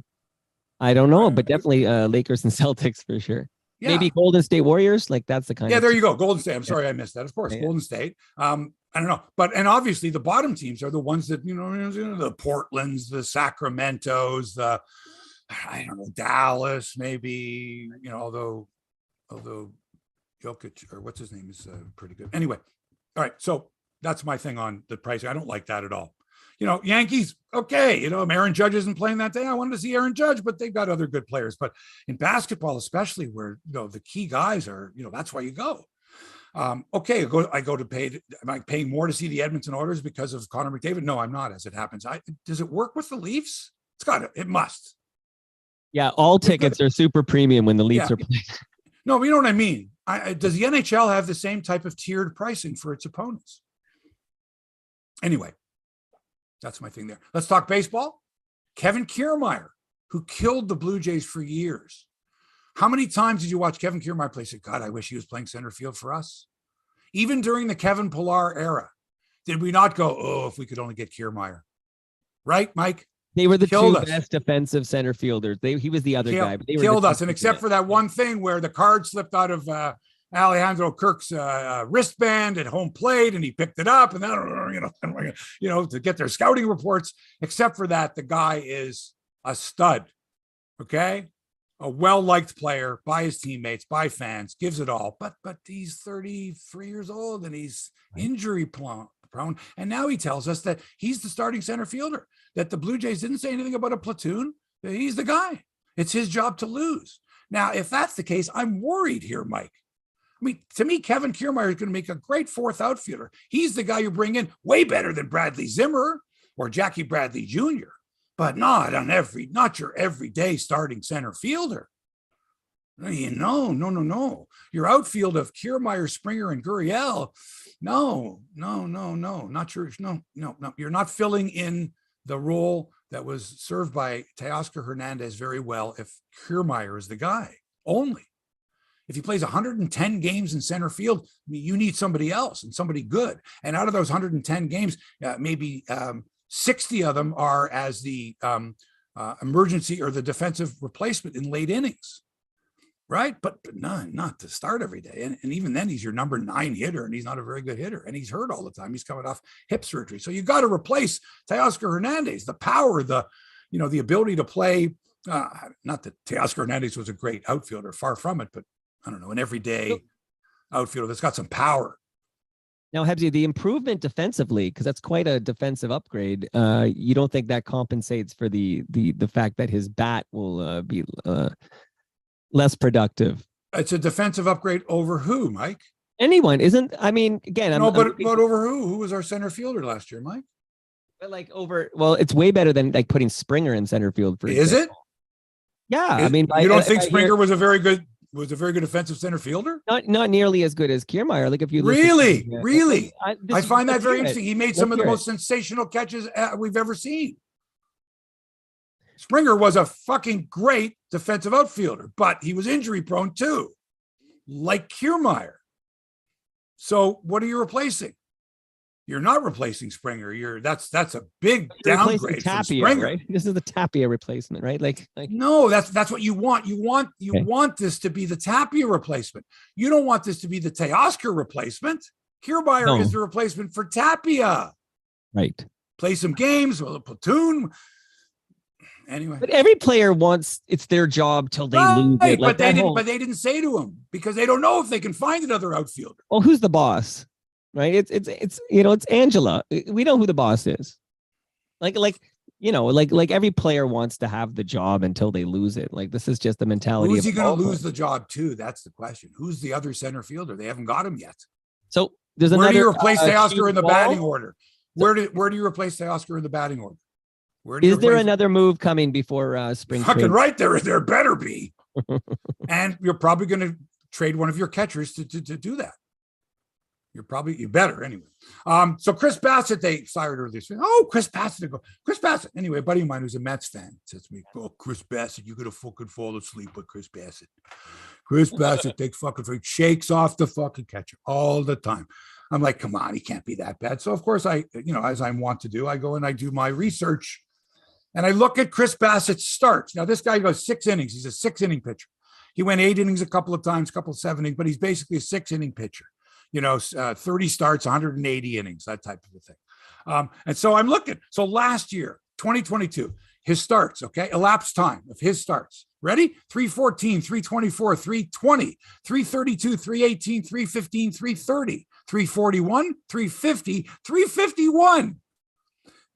I don't know, but definitely Lakers and Celtics for sure. Yeah. Maybe Golden State Warriors. Like that's the kind. Yeah, there you go. Golden State. I'm sorry I missed that. Of course, Golden State. I don't know, and obviously the bottom teams are the ones that the Portlands, the Sacramentos, I don't know, Dallas, maybe. Although Jokic or what's his name is pretty good. Anyway, all right. So that's my thing on the pricing. I don't like that at all. Yankees, okay. Aaron Judge isn't playing that day. I wanted to see Aaron Judge, but they've got other good players. But in basketball, especially where, the key guys are, that's why you go. Okay, I go to pay. Am I paying more to see the Edmonton Oilers because of Connor McDavid? No, I'm not, as it happens. Does it work with the Leafs? It must. Yeah, all tickets are super premium when the Leafs are playing. No, you know what I mean? Does the NHL have the same type of tiered pricing for its opponents? Anyway. That's my thing there. Let's talk baseball. Kevin Kiermaier, who killed the Blue Jays for years. How many times did you watch Kevin Kiermaier play? Say, God, I wish he was playing center field for us. Even during the Kevin Pillar era, did we not go, oh, if we could only get Kiermaier? Right, Mike? They were the 2 best defensive center fielders. He was the other guy. But they killed us. And except for that one thing where the card slipped out of Alejandro Kirk's wristband at home plate, and he picked it up, and then, to get their scouting reports. Except for that, the guy is a stud. Okay, a well-liked player by his teammates, by fans, gives it all. But he's 33 years old and he's injury prone. And now he tells us that he's the starting center fielder. That the Blue Jays didn't say anything about a platoon. He's the guy. It's his job to lose. Now, if that's the case, I'm worried here, Mike. I mean, to me, Kevin Kiermaier is going to make a great 4th outfielder. He's the guy you bring in, way better than Bradley Zimmer or Jackie Bradley Jr., but not your everyday starting center fielder. No. Your outfield of Kiermaier, Springer, and Gurriel. No, not sure. No. You're not filling in the role that was served by Teoscar Hernandez very well if Kiermaier is the guy only. If he plays 110 games in center field, you need somebody else and somebody good. And out of those 110 games, maybe 60 of them are as the emergency or the defensive replacement in late innings, right? But not to start every day. And even then, he's your number 9 hitter, and he's not a very good hitter. And he's hurt all the time. He's coming off hip surgery. So you got to replace Teoscar Hernandez, the power, the ability to play. Not that Teoscar Hernandez was a great outfielder, far from it, but I don't know, an everyday outfielder that's got some power. Now, Hebsy, the improvement defensively, because that's quite a defensive upgrade. You don't think that compensates for the fact that his bat will be less productive? It's a defensive upgrade over who, Mike? Anyone isn't. I mean, again, but over who? Who was our center fielder last year, Mike? But it's way better than like putting Springer in center field. Is it? Yeah, I mean, you don't think Springer was a very good defensive center fielder? Not nearly as good as Kiermaier. Like if you really, I find that very interesting. He made some of the most sensational catches we've ever seen. Springer was a fucking great defensive outfielder, but he was injury prone too, like Kiermaier. So what are you replacing? You're not replacing Springer. That's a big downgrade from Springer. Right? This is the Tapia replacement, right? Like no, that's what you want. You want this to be the Tapia replacement. You don't want this to be the Teoscar replacement. Kiermaier is the replacement for Tapia. Right. Play some games with a platoon. Anyway, but every player wants it's their job till they lose it. Like but they didn't say to him because they don't know if they can find another outfielder. Well, who's the boss? Right? It's Angela. We know who the boss is. Like every player wants to have the job until they lose it. Like this is just the mentality. Who's he going to lose the job to? That's the question. Who's the other center fielder? They haven't got him yet. So there's where another. Do you replace Teoscar in the ball? batting order? Where do you replace Teoscar in the batting order? Is there another move coming before spring? Fucking right, there better be. And you're probably going to trade one of your catchers to do that. You better anyway. So Chris Bassitt, they fired earlier. Oh, Chris Bassitt. Chris Bassitt. Anyway, a buddy of mine who's a Mets fan says to me, "Oh, Chris Bassitt, you're gonna fucking fall asleep with Chris Bassitt. Chris Bassitt takes fucking shakes off the fucking catcher all the time." I'm like, come on, he can't be that bad. So of course as I want to do, I go and I do my research. And I look at Chris Bassitt's starts. Now, this guy goes 6 innings. He's a 6-inning pitcher. He went 8 innings a couple of times, 7 innings, but he's basically a 6-inning pitcher. 30 starts, 180 innings, that type of a thing. And so I'm looking. So last year, 2022, his starts, okay, elapsed time of his starts. Ready? 314, 324, 320, 332, 318, 315, 330, 341, 350, 351.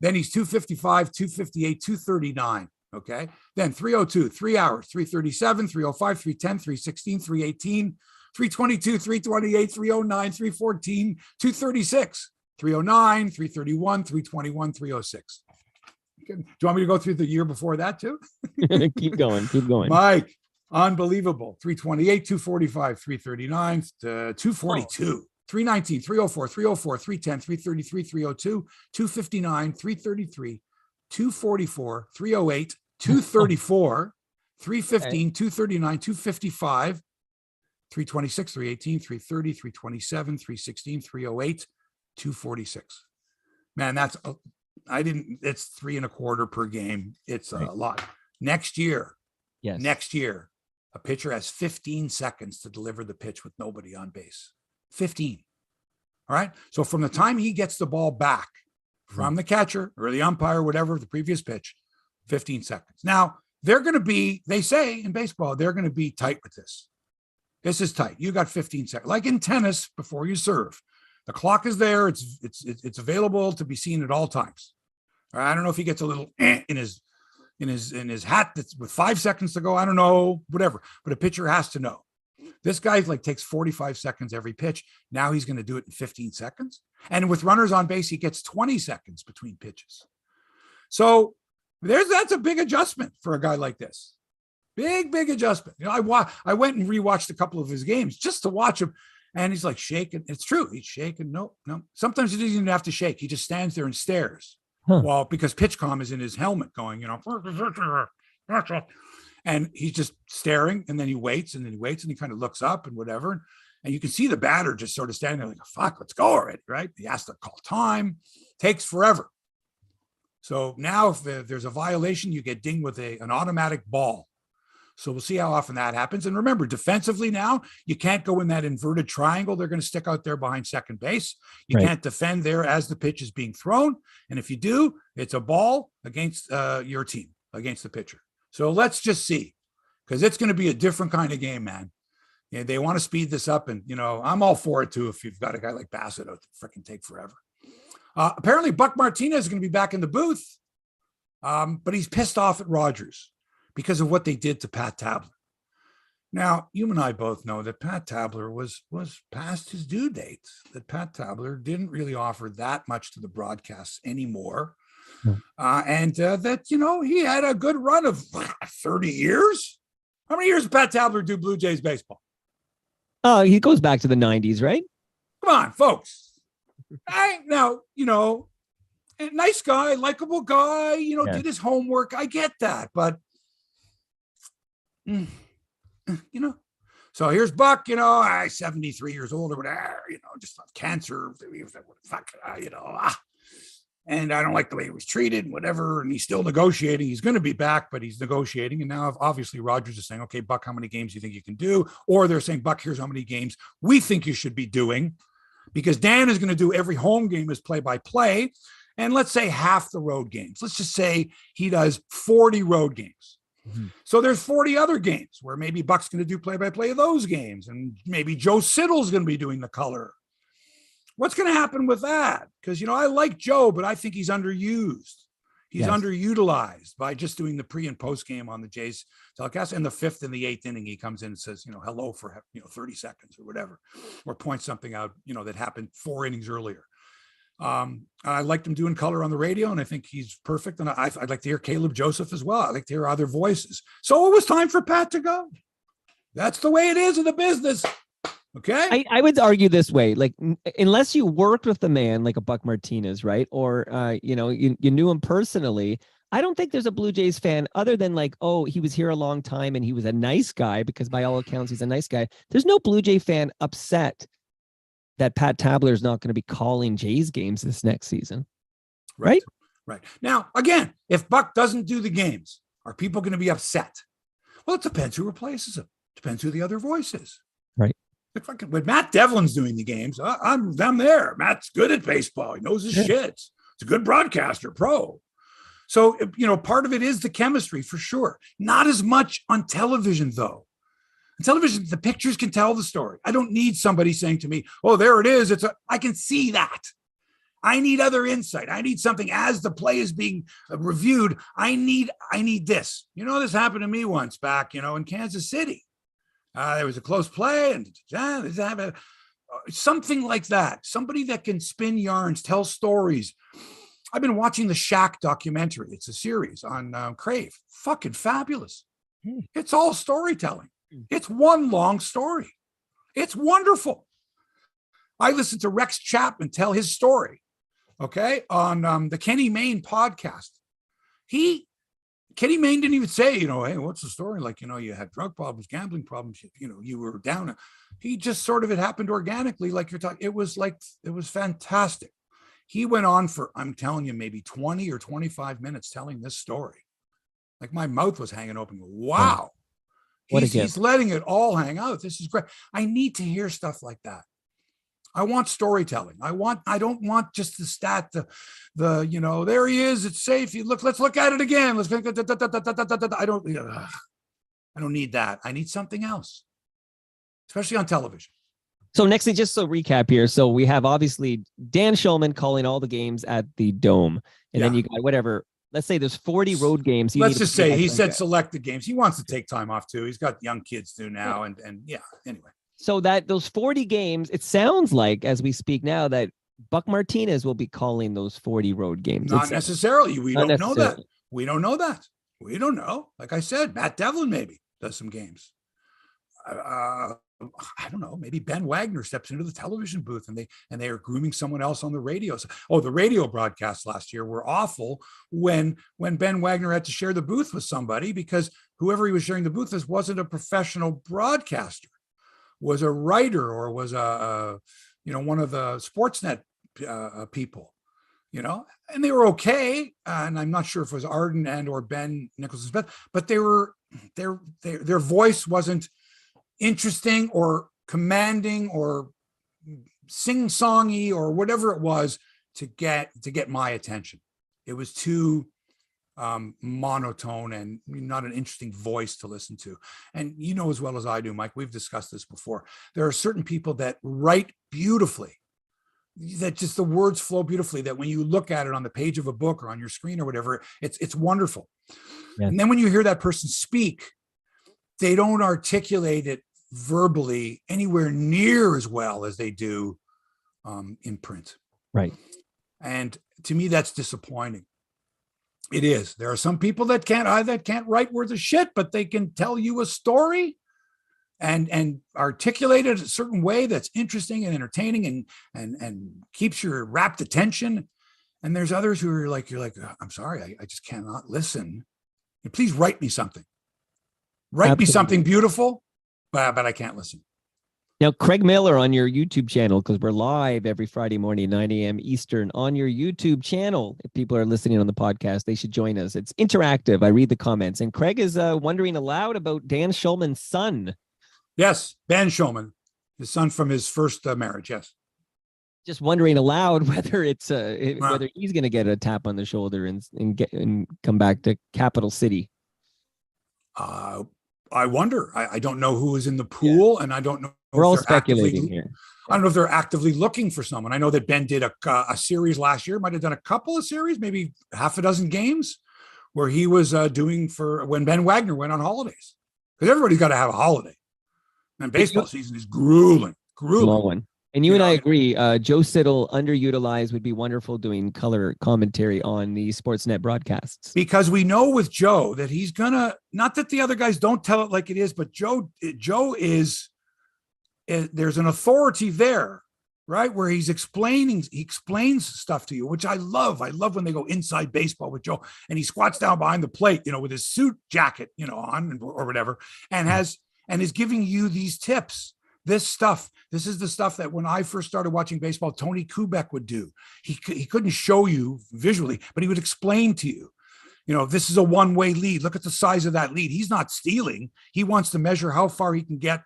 Then he's 255, 258, 239. Okay. Then 302, 3 hours, 337, 305, 310, 316, 318, 322, 328, 309, 314, 236, 309, 331, 321, 306. Do you want me to go through the year before that too? Keep going. Mike, unbelievable. 328, 245, 339, 242. 319, 304, 304, 310, 333, 302, 259, 333, 244, 308, 234, 315, 239, 255, 326, 318, 330, 327, 316, 308, 246. Man, it's 3.25 per game. It's a lot. Next year, a pitcher has 15 seconds to deliver the pitch with nobody on base. 15. All right. So from the time he gets the ball back from the catcher or the umpire, whatever, the previous pitch, 15 seconds. Now, they say in baseball, they're going to be tight with this. This is tight. You got 15 seconds. Like in tennis, before you serve, the clock is there. It's available to be seen at all times. All right, I don't know if he gets a little in his hat that's with 5 seconds to go. I don't know, whatever. But a pitcher has to know. This guy takes 45 seconds every pitch. Now he's going to do it in 15 seconds. And with runners on base, he gets 20 seconds between pitches. So that's a big adjustment for a guy like this. Big adjustment. I went and rewatched a couple of his games just to watch him. And he's shaking. It's true. He's shaking. No. Sometimes he doesn't even have to shake. He just stands there and stares. Well, because PitchCom is in his helmet going, and he's just staring, and then he waits, and he kind of looks up and whatever. And you can see the batter just sort of standing there like, fuck, let's go already, right? He has to call time. Takes forever. So now if there's a violation, you get dinged with an automatic ball. So we'll see how often that happens. And remember, defensively now, you can't go in that inverted triangle. They're going to stick out there behind second base. You can't defend there as the pitch is being thrown. And if you do, it's a ball against your team, against the pitcher. So let's just see, because it's going to be a different kind of game, man. Yeah, they want to speed this up. And, I'm all for it, too, if you've got a guy like Bassitt out there, freaking take forever. Apparently, Buck Martinez is going to be back in the booth, but he's pissed off at Rogers because of what they did to Pat Tabler. Now, you and I both know that Pat Tabler was past his due date, that Pat Tabler didn't really offer that much to the broadcasts anymore. And that, he had a good run of 30 years. How many years did Pat Tabler do Blue Jays baseball? Oh, he goes back to the 90s, right? Come on, folks. Now, nice guy, likable guy, did his homework. I get that. But, so here's Buck, 73 years old or whatever, just cancer. And I don't like the way he was treated and whatever. And he's still negotiating. He's going to be back, but he's negotiating. And now obviously Rogers is saying, okay, Buck, how many games do you think you can do? Or they're saying, Buck, here's how many games we think you should be doing. because Dan is going to do every home game as play-by-play. And let's say half the road games. Let's just say he does 40 road games. Mm-hmm. So there's 40 other games where maybe Buck's going to do play-by-play of those games. And maybe Joe Siddall's going to be doing the color. What's going to happen with that? Because, I like Joe, but I think he's underused. He's underutilized by just doing the pre and post game on the Jays telecast. In the 5th and the 8th inning, he comes in and says, hello for 30 seconds or whatever, or points something out, that happened 4 innings earlier. I liked him doing color on the radio, and I think he's perfect. And I'd like to hear Caleb Joseph as well. I'd like to hear other voices. So it was time for Pat to go. That's the way it is in the business. Okay. I would argue this way, like, unless you worked with the man like a Buck Martinez, right? Or, you knew him personally. I don't think there's a Blue Jays fan other than like, oh, he was here a long time and he was a nice guy, because by all accounts, he's a nice guy. There's no Blue Jay fan upset that Pat Tabler is not going to be calling Jays games this next season. Right? Right. Now, again, if Buck doesn't do the games, are people going to be upset? Well, it depends who replaces him. Depends who the other voice is. Right. When Matt Devlin's doing the games, I'm there. Matt's good at baseball. He knows his shit. He's a good broadcaster, pro. So, part of it is the chemistry for sure. Not as much on television, though. On television, the pictures can tell the story. I don't need somebody saying to me, oh, there it is. I can see that. I need other insight. I need something as the play is being reviewed. I need this. This happened to me once back, in Kansas City. There was a close play and something like that. Somebody that can spin yarns, tell stories. I've been watching the Shaq documentary. It's a series on Crave. Fucking fabulous. It's all storytelling. It's one long story. It's wonderful. I listened to Rex Chapman tell his story, on the Kenny Mayne podcast. Kenny Mayne didn't even say, hey, what's the story? Like, you had drug problems, gambling problems, you were down. He just sort of, it happened organically, like you're talking. It was fantastic. He went on for, I'm telling you, maybe 20 or 25 minutes telling this story. Like my mouth was hanging open. Wow. He's letting it all hang out. This is great. I need to hear stuff like that. I want storytelling. I don't want just the stat, the there he is, it's safe. Let's look at it again. I don't need that. I need something else, especially on television. So next thing, just so recap here. So we have obviously Dan Shulman calling all the games at the Dome. And then you got whatever, let's say there's 40 road games. Let's just say he said selected games. He wants to take time off too. He's got young kids too now. And anyway. So that those 40 games, it sounds like as we speak now that Buck Martinez will be calling those 40 road games. Not necessarily. We don't know that. We don't know that. We don't know. Like I said, Matt Devlin maybe does some games. I don't know. Maybe Ben Wagner steps into the television booth and they are grooming someone else on the radio. So, the radio broadcasts last year were awful when Ben Wagner had to share the booth with somebody because whoever he was sharing the booth with wasn't a professional broadcaster. Was a writer or was one of the Sportsnet people, and they were okay. And I'm not sure if it was Arden and or Ben Nicholson Smith, but their voice wasn't interesting or commanding or sing-songy or whatever it was to get my attention. It was too monotone and not an interesting voice to listen to. And as well as I do, Mike, we've discussed this before. There are certain people that write beautifully, that just the words flow beautifully, that when you look at it on the page of a book or on your screen or whatever, it's wonderful. Yeah. And then when you hear that person speak, they don't articulate it verbally anywhere near as well as they do in print. Right. And to me, that's disappointing. It is. There are some people that can't write worth of shit, but they can tell you a story and articulate it a certain way that's interesting and entertaining and keeps your rapt attention. And there's others who are like, you're like, I'm sorry, I just cannot listen. Please write me something. Write me something beautiful, but I can't listen. Now, Craig Miller on your YouTube channel, because we're live every Friday morning, 9 a.m. Eastern on your YouTube channel. If people are listening on the podcast, they should join us. It's interactive. I read the comments. And Craig is wondering aloud about Dan Shulman's son. Yes, Ben Shulman, his son from his first marriage. Yes. Just wondering aloud whether it's Wow. whether he's going to get a tap on the shoulder and come back to Capital City. I wonder. I don't know who is in the pool, and I don't know. We're all speculating here. I don't know if they're actively looking for someone. I know that Ben did a series last year, might have done a couple of series, maybe half a dozen games, where he was doing for when Ben Wagner went on holidays. Because everybody's got to have a holiday. And baseball season is grueling. Long one. And you and I agree, Joe Siddall, underutilized, would be wonderful doing color commentary on the Sportsnet broadcasts. Because we know with Joe that he's gonna, not that the other guys don't tell it like it is, but Joe is, there's an authority there, right? Where he explains stuff to you, which I love. I love when they go inside baseball with Joe and he squats down behind the plate, with his suit jacket, on or whatever, and is giving you these tips. This is the stuff that when I first started watching baseball, Tony Kubek would do. He couldn't show you visually, but he would explain to you, this is a one-way lead. Look at the size of that lead. He's not stealing. He wants to measure how far he can get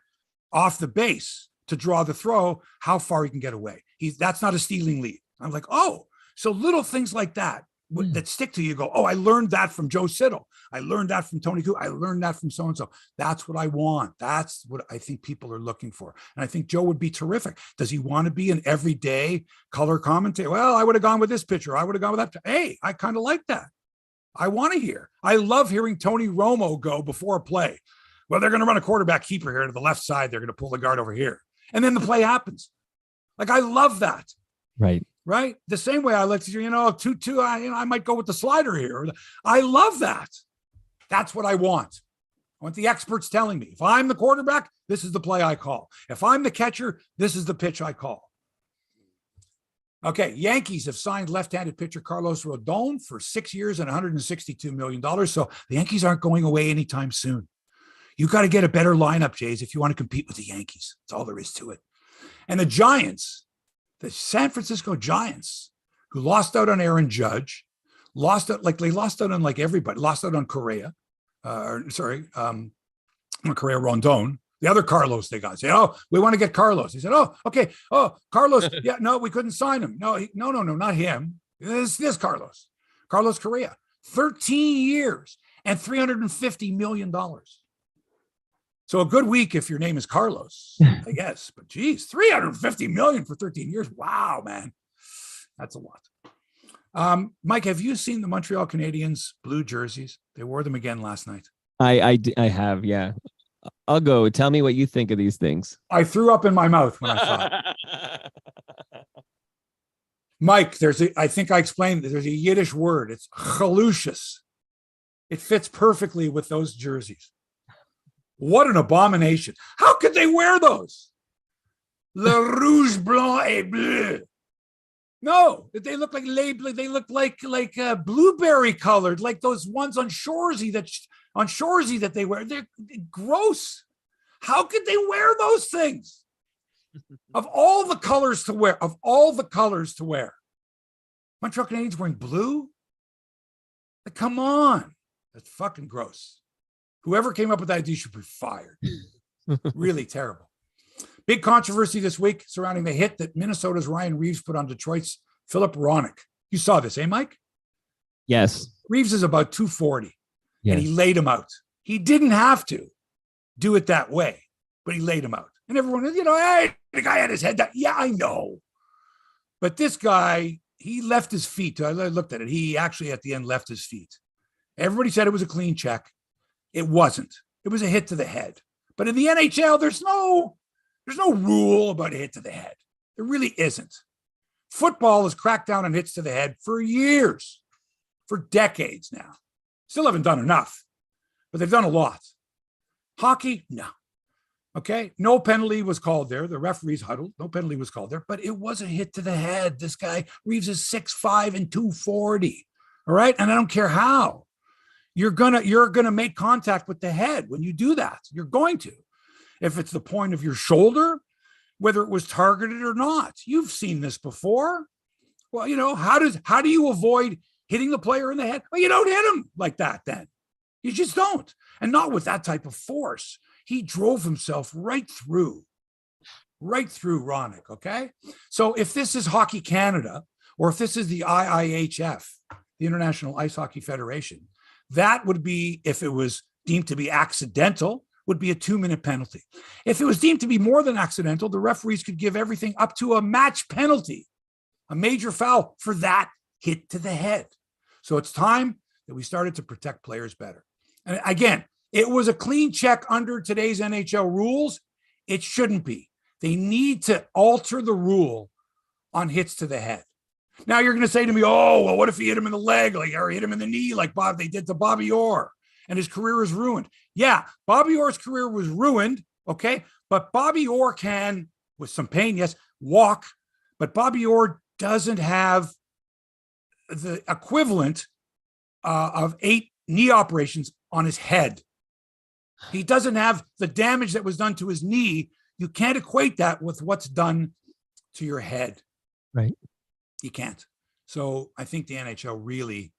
off the base to draw the throw, how far he can get away. That's not a stealing lead. I'm like, oh, so little things like that that stick to you. Go, oh, I learned that from Joe Siddall. I learned that from Tony Kubek. I learned that from so-and-so. That's what I want. That's what I think people are looking for. And I think Joe would be terrific. Does he want to be an everyday color commentator? Well, I would have gone with this pitcher. I would have gone with that. Hey, I kind of like that. I want to hear. I love hearing Tony Romo go before a play. Well, they're going to run a quarterback keeper here to the left side. They're going to pull the guard over here. And then the play happens. Like, I love that. Right. The same way I like to, 2-2, I might go with the slider here. I love that. That's what I want. I want the experts telling me, if I'm the quarterback, this is the play I call. If I'm the catcher, this is the pitch I call. Okay. Yankees have signed left-handed pitcher Carlos Rodon for 6 years and $162 million. So the Yankees aren't going away anytime soon. You got to get a better lineup, Jays, if you want to compete with the Yankees. That's all there is to it. And the Giants, the San Francisco Giants, who lost out on Aaron Judge, lost out on like everybody, lost out on Correa, Correa Rondon, the other Carlos they got. Say, oh, we want to get Carlos. He said, oh, okay. Oh, Carlos. Yeah, no, we couldn't sign him. No, not him. This Carlos Correa, 13 years and $350 million. So a good week if your name is Carlos, I guess. But geez, $350 million for 13 years. Wow, man. That's a lot. Mike, have you seen the Montreal Canadiens blue jerseys? They wore them again last night. I have, yeah. I'll go. Tell me what you think of these things. I threw up in my mouth when I saw it. Mike, I think I explained that there's a Yiddish word. It's chalushus. It fits perfectly with those jerseys. What an abomination. How could they wear those? Le rouge, blanc, et bleu. No, they look like they look like blueberry colored, like those ones on Shoresy that they wear. They're gross. How could they wear those things? Of all the colors to wear, Montreal Canadiens wearing blue? Like, come on. That's fucking gross. Whoever came up with that idea should be fired. Really terrible. Big controversy this week surrounding the hit that Minnesota's Ryan Reaves put on Detroit's Philip Hronek. You saw this, eh, Mike? Yes. Reaves is about 240, and he laid him out. He didn't have to do it that way, but he laid him out. And everyone, hey, the guy had his head down. Yeah, I know. But this guy, he left his feet. I looked at it. He actually, at the end, left his feet. Everybody said it was a clean check. It wasn't. It was a hit to the head. But in the NHL, there's no rule about a hit to the head. There really isn't. Football has cracked down on hits to the head for years, for decades now. Still haven't done enough, but they've done a lot. Hockey, no. Okay, no penalty was called there. The referees huddled. No penalty was called there, but it was a hit to the head. This guy, Reaves, is 6'5" and 240. All right, and I don't care how. You're gonna make contact with the head when you do that. You're going to. If it's the point of your shoulder, whether it was targeted or not. You've seen this before. Well, how do you avoid hitting the player in the head? Well, you don't hit him like that then. You just don't. And not with that type of force. He drove himself right through right through Hronek, okay? So if this is Hockey Canada, or if this is the IIHF, the International Ice Hockey Federation, that would be, if it was deemed to be accidental, would be a 2-minute penalty. If it was deemed to be more than accidental, the referees could give everything up to a match penalty, a major foul for that hit to the head. So it's time that we started to protect players better. And again, it was a clean check under today's NHL rules. It shouldn't be. They need to alter the rule on hits to the head. Now you're going to say to me, oh, well, what if he hit him in the leg, like, or hit him in the knee like they did to Bobby Orr, and his career is ruined? Yeah, Bobby Orr's career was ruined, okay? But Bobby Orr can, with some pain, yes, walk, but Bobby Orr doesn't have the equivalent of 8 knee operations on his head. He doesn't have the damage that was done to his knee. You can't equate that with what's done to your head. Right. You can't. So I think the NHL really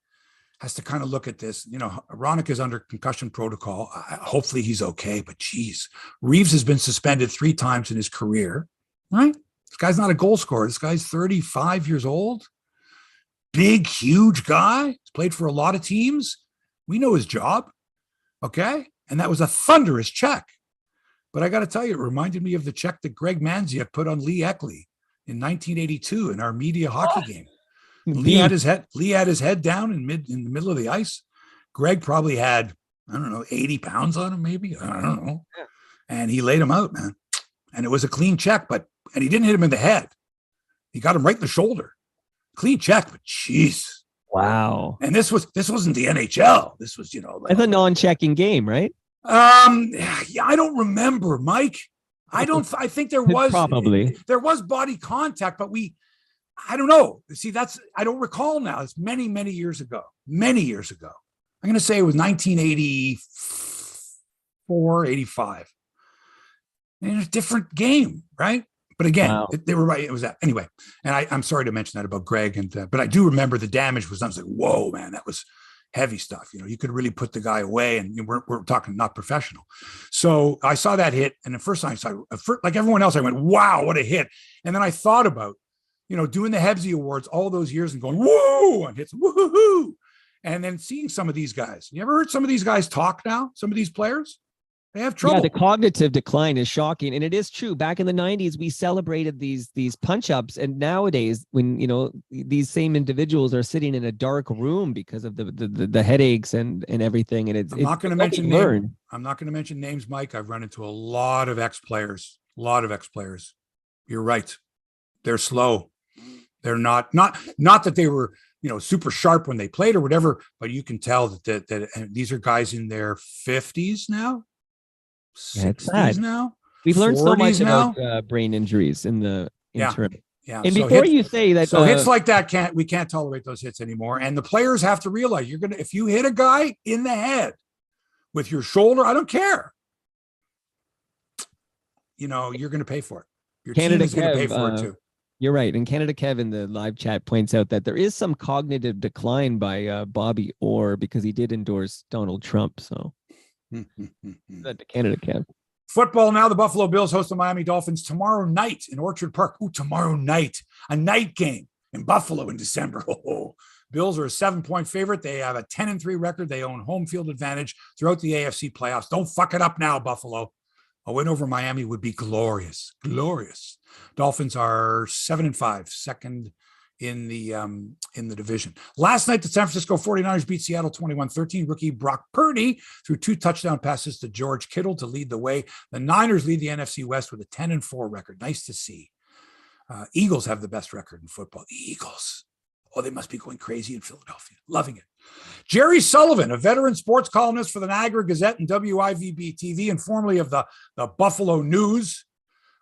has to kind of look at this. You know, Hronek is under concussion protocol. Hopefully he's okay, but geez, Reaves has been suspended 3 times in his career, right? This guy's not a goal scorer. This guy's 35 years old. Big, huge guy. He's played for a lot of teams. We know his job, okay? And that was a thunderous check. But I got to tell you, it reminded me of the check that Greg Manziuk put on Lee Eckley in 1982 in our media hockey game. Lee had his head down in the middle of the ice. Greg probably had, I don't know, 80 pounds on him, maybe. I don't know. Yeah. And he laid him out, man. And it was a clean check, and he didn't hit him in the head. He got him right in the shoulder. Clean check, but jeez. Wow. And this wasn't the NHL. This was, like, it's a non-checking game, right? Yeah, I don't remember, Mike. I think there was there was body contact, but I don't know. See, I don't recall now. It's many, many years ago. Many years ago. I'm going to say it was 1984, 85. And it was a different game, right? But again, wow. They were right. It was that anyway. And I'm sorry to mention that about Greg, but I do remember the damage was done. I was like, whoa, man, that was heavy stuff. You could really put the guy away, and we're talking not professional. So I saw that hit, and the first time I saw, like everyone else, I went, wow, what a hit. And then I thought about, doing the Hebsy Awards all those years and going, woo, on hits, woohoo, and then seeing some of these guys. You ever heard some of these guys talk now? Some of these players? They have trouble. Yeah, the cognitive decline is shocking. And it is true. Back in the 90s, we celebrated these punch-ups. And nowadays, when, these same individuals are sitting in a dark room because of the headaches and everything. And I'm not going to mention names, Mike. I've run into a lot of ex-players. You're right. They're slow. They're not that they were, super sharp when they played or whatever, but you can tell that these are guys in their 50s now. 60s now. We've learned so much about brain injuries in the interim. Yeah. And before you say that, hits like that we can't tolerate those hits anymore. And the players have to realize if you hit a guy in the head with your shoulder, I don't care. You're going to pay for it. Your team is going to pay for it too. You're right. And Canada Kev in the live chat points out that there is some cognitive decline by Bobby Orr because he did endorse Donald Trump. So. That to Canada, Kev. Football now. The Buffalo Bills host the Miami Dolphins tomorrow night in Orchard Park. Tomorrow night. A night game in Buffalo in December. Bills are a 7-point favorite. They have a 10-3 record. They own home field advantage throughout the AFC playoffs. Don't fuck it up now, Buffalo. A win over Miami would be glorious. Glorious. Dolphins are 7-5, second in the division. Last night, the San Francisco 49ers beat Seattle 21-13. Rookie Brock Purdy threw 2 touchdown passes to George Kittle to lead the way. The Niners lead the NFC West with a 10-4 record. Nice to see. Eagles have the best record in football. Eagles. Oh, they must be going crazy in Philadelphia. Loving it. Jerry Sullivan, a veteran sports columnist for the Niagara Gazette and WIVB TV and formerly of the Buffalo News,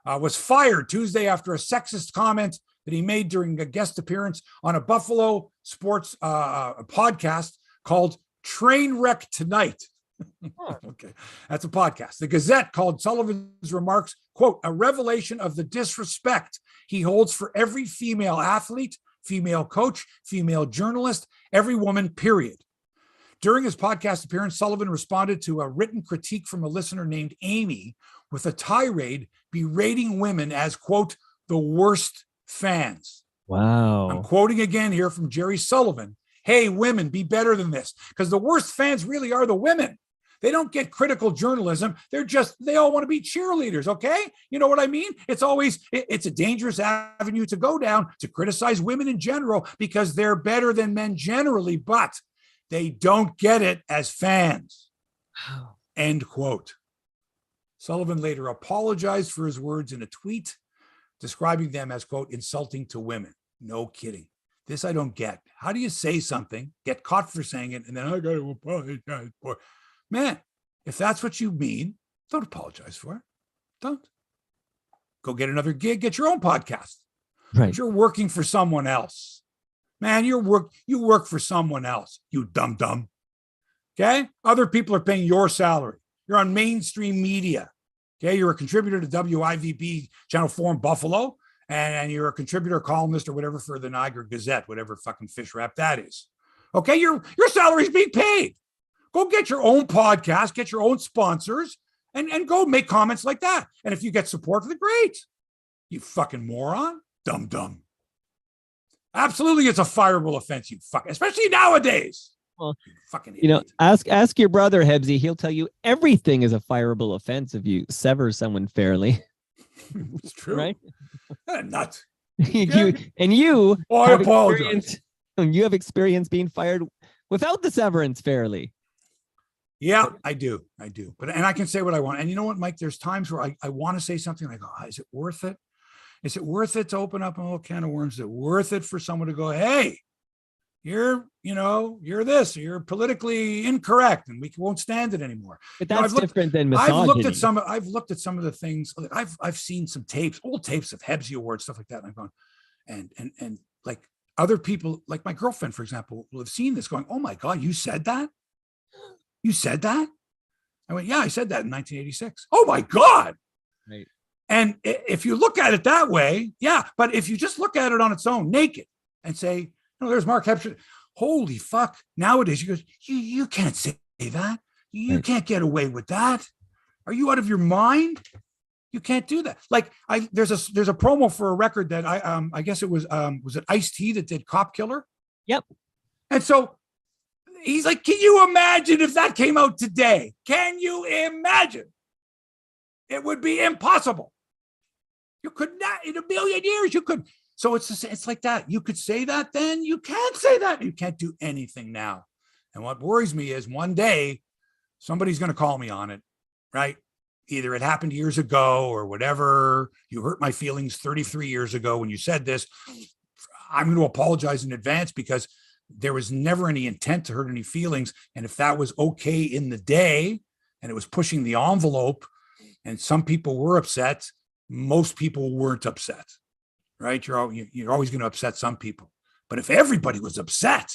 was fired Tuesday after a sexist comment that he made during a guest appearance on a Buffalo sports podcast called Trainwreck Tonight. Okay, that's a podcast. The Gazette called Sullivan's remarks, quote, a revelation of the disrespect he holds for every female athlete, female coach, female journalist, every woman, period. During his podcast appearance, Sullivan responded to a written critique from a listener named Amy, with a tirade berating women as, quote, the worst fans. Wow. I'm quoting again here from Jerry Sullivan. Hey, women, be better than this, because the worst fans really are the women. They don't get critical journalism. They all want to be cheerleaders. Okay. You know what I mean? It's a dangerous avenue to go down to criticize women in general because they're better than men generally, but they don't get it as fans. End quote. Sullivan later apologized for his words in a tweet, describing them as, quote, insulting to women. No kidding. This I don't get. How do you say something, get caught for saying it, and then I got to apologize for it? Man, if that's what you mean, don't apologize for it. Don't. Go get another gig, get your own podcast. Right. But you're working for someone else. Man, you work for someone else, you dumb. Okay? Other people are paying your salary. You're on mainstream media. Okay? You're a contributor to WIVB Channel 4 in Buffalo, and you're a contributor, columnist, or whatever for the Niagara Gazette, whatever fucking fish wrap that is. Okay? Your salary's being paid. Go get your own podcast, get your own sponsors, and go make comments like that. And if you get support for the great, you fucking moron. Dumb. Absolutely, it's a fireable offense, you fucking, especially nowadays. Well, you fucking idiot. Ask your brother, Hebsy. He'll tell you everything is a fireable offense if you sever someone fairly. It's true. Right? Nuts. You have experience being fired without the severance fairly. Yeah, I do. But I can say what I want. And you know what, Mike? There's times where I want to say something and I go, is it worth it? Is it worth it to open up a whole can of worms? Is it worth it for someone to go, hey, you're this, you're politically incorrect, and we won't stand it anymore. But that's different than misogyny. I've looked at some of the things. I've seen some old tapes of Hebsy Awards, stuff like that. And I've gone, and like other people, like my girlfriend, for example, will have seen this going, oh my God, you said that? You said that? I went, yeah, I said that in 1986. Oh my God. Right. And if you look at it that way, yeah. But if you just look at it on its own, naked, and say, there's Mark Hebsy. Holy fuck. Nowadays, you go, you can't say that. You can't get away with that. Are you out of your mind? You can't do that. Like there's a promo for a record that I guess it was it Ice-T that did Cop Killer? Yep. And so he's like, can you imagine if that came out today? Can you imagine? It would be impossible. You could not, in a million years, you could. So it's like that. You could say that then. You can't say that. You can't do anything now. And what worries me is one day somebody's going to call me on it, right? Either it happened years ago or whatever. You hurt my feelings 33 years ago when you said this. I'm going to apologize in advance because there was never any intent to hurt any feelings. And if that was okay in the day and it was pushing the envelope and some people were upset, most people weren't upset, right? You're always going to upset some people. But if everybody was upset,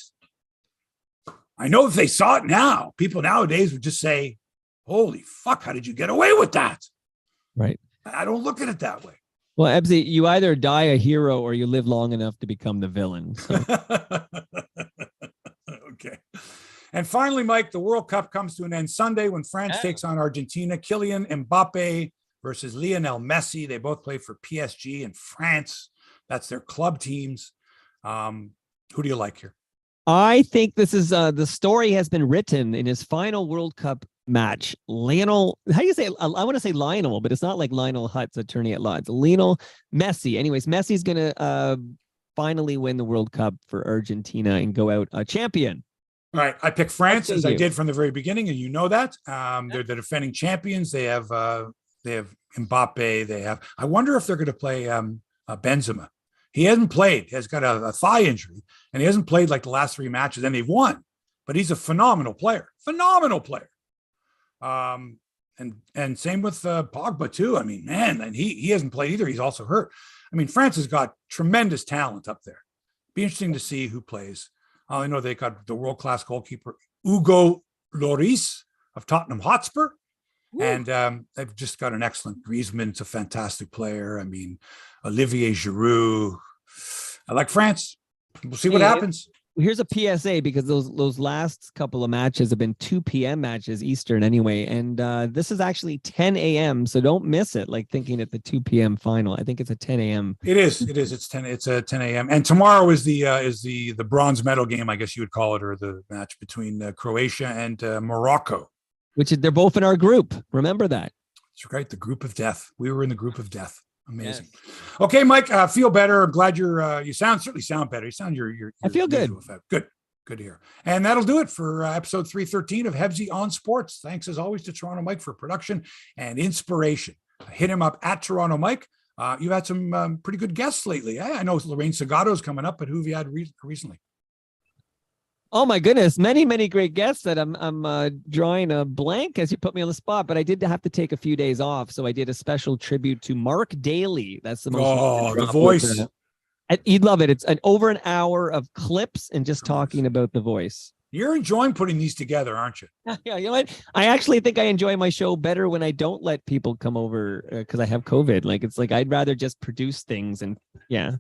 I know if they saw it now, people nowadays would just say, holy fuck, how did you get away with that? Right. I don't look at it that way. Well, Hebsy, you either die a hero or you live long enough to become the villain. So. Okay. And finally, Mike, the World Cup comes to an end Sunday when France takes on Argentina. Kylian Mbappe versus Lionel Messi. They both play for PSG in France. That's their club teams. Who do you like here? I think this is the story has been written in his final World Cup match. Lionel, how do you say? I want to say Lionel, but it's not like Lionel Hutz, attorney at law. It's Lionel Messi. Anyways, Messi's gonna finally win the World Cup for Argentina and go out a champion. All right, I picked France as I did from the very beginning, and you know that they're the defending champions. They have Mbappe. They have. I wonder if they're going to play Benzema. He hasn't played. He has got a thigh injury, and he hasn't played like the last three matches, and they've won. But he's a phenomenal player. And same with Pogba too. I mean, man, and he hasn't played either. He's also hurt. I mean, France has got tremendous talent up there. Be interesting to see who plays. I know they got the world-class goalkeeper Hugo Lloris of Tottenham Hotspur. Ooh. And they've just got an excellent Griezmann's a fantastic player. I mean, Olivier Giroud. I like France. We'll see what happens. Here's a PSA, because those last couple of matches have been 2 p.m. matches Eastern anyway, and this is actually 10 a.m. So don't miss it. Like thinking at the 2 p.m. final, I think it's a 10 a.m. It is. It's 10. It's a 10 a.m. And tomorrow is the bronze medal game, I guess you would call it, or the match between Croatia and Morocco. Which they're both in our group. Remember that. That's right. The group of death. We were in the group of death. Amazing. Yes. Okay, Mike, feel better. I'm glad you certainly sound better. You sound your I feel good. Effect. Good to hear. And that'll do it for episode 313 of Hebsy on Sports. Thanks as always to Toronto Mike for production and inspiration. Hit him up at Toronto Mike. You've had some pretty good guests lately. I know Lorraine Sagato's coming up, but who have you had recently? Oh my goodness, many great guests that I'm drawing a blank as you put me on the spot, but I did have to take a few days off, so I did a special tribute to Mark Daly. That's the most The Voice. You'd love it. It's over an hour of clips and just talking about The Voice. You're enjoying putting these together, aren't you? Yeah, you know what? I actually think I enjoy my show better when I don't let people come over because I have COVID. Like it's like I'd rather just produce things and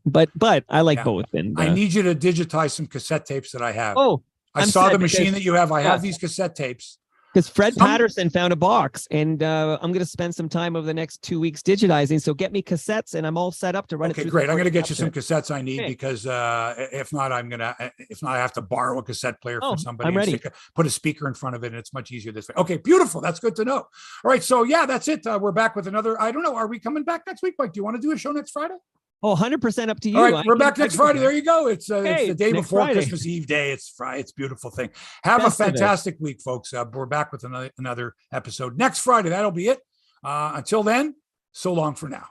but I like both. And I need you to digitize some cassette tapes that I have. Oh, I saw the machine that you have. I have these cassette tapes. Because Fred Patterson found a box, and I'm going to spend some time over the next 2 weeks digitizing. So get me cassettes, and I'm all set up to run it through. Okay, great. I'm going to get you some cassettes I need because if not, I have to borrow a cassette player from somebody. I'm ready. Put a speaker in front of it, and it's much easier this way. Okay, beautiful. That's good to know. All right, so that's it. We're back with another. I don't know. Are we coming back next week, Mike? Do you want to do a show next Friday? Oh, 100% up to you. All right, we're back next Friday. There you go. It's the day before Friday. Christmas Eve day. It's Friday. It's a beautiful thing. Have a fantastic week, folks. We're back with another episode next Friday. That'll be it. Until then, so long for now.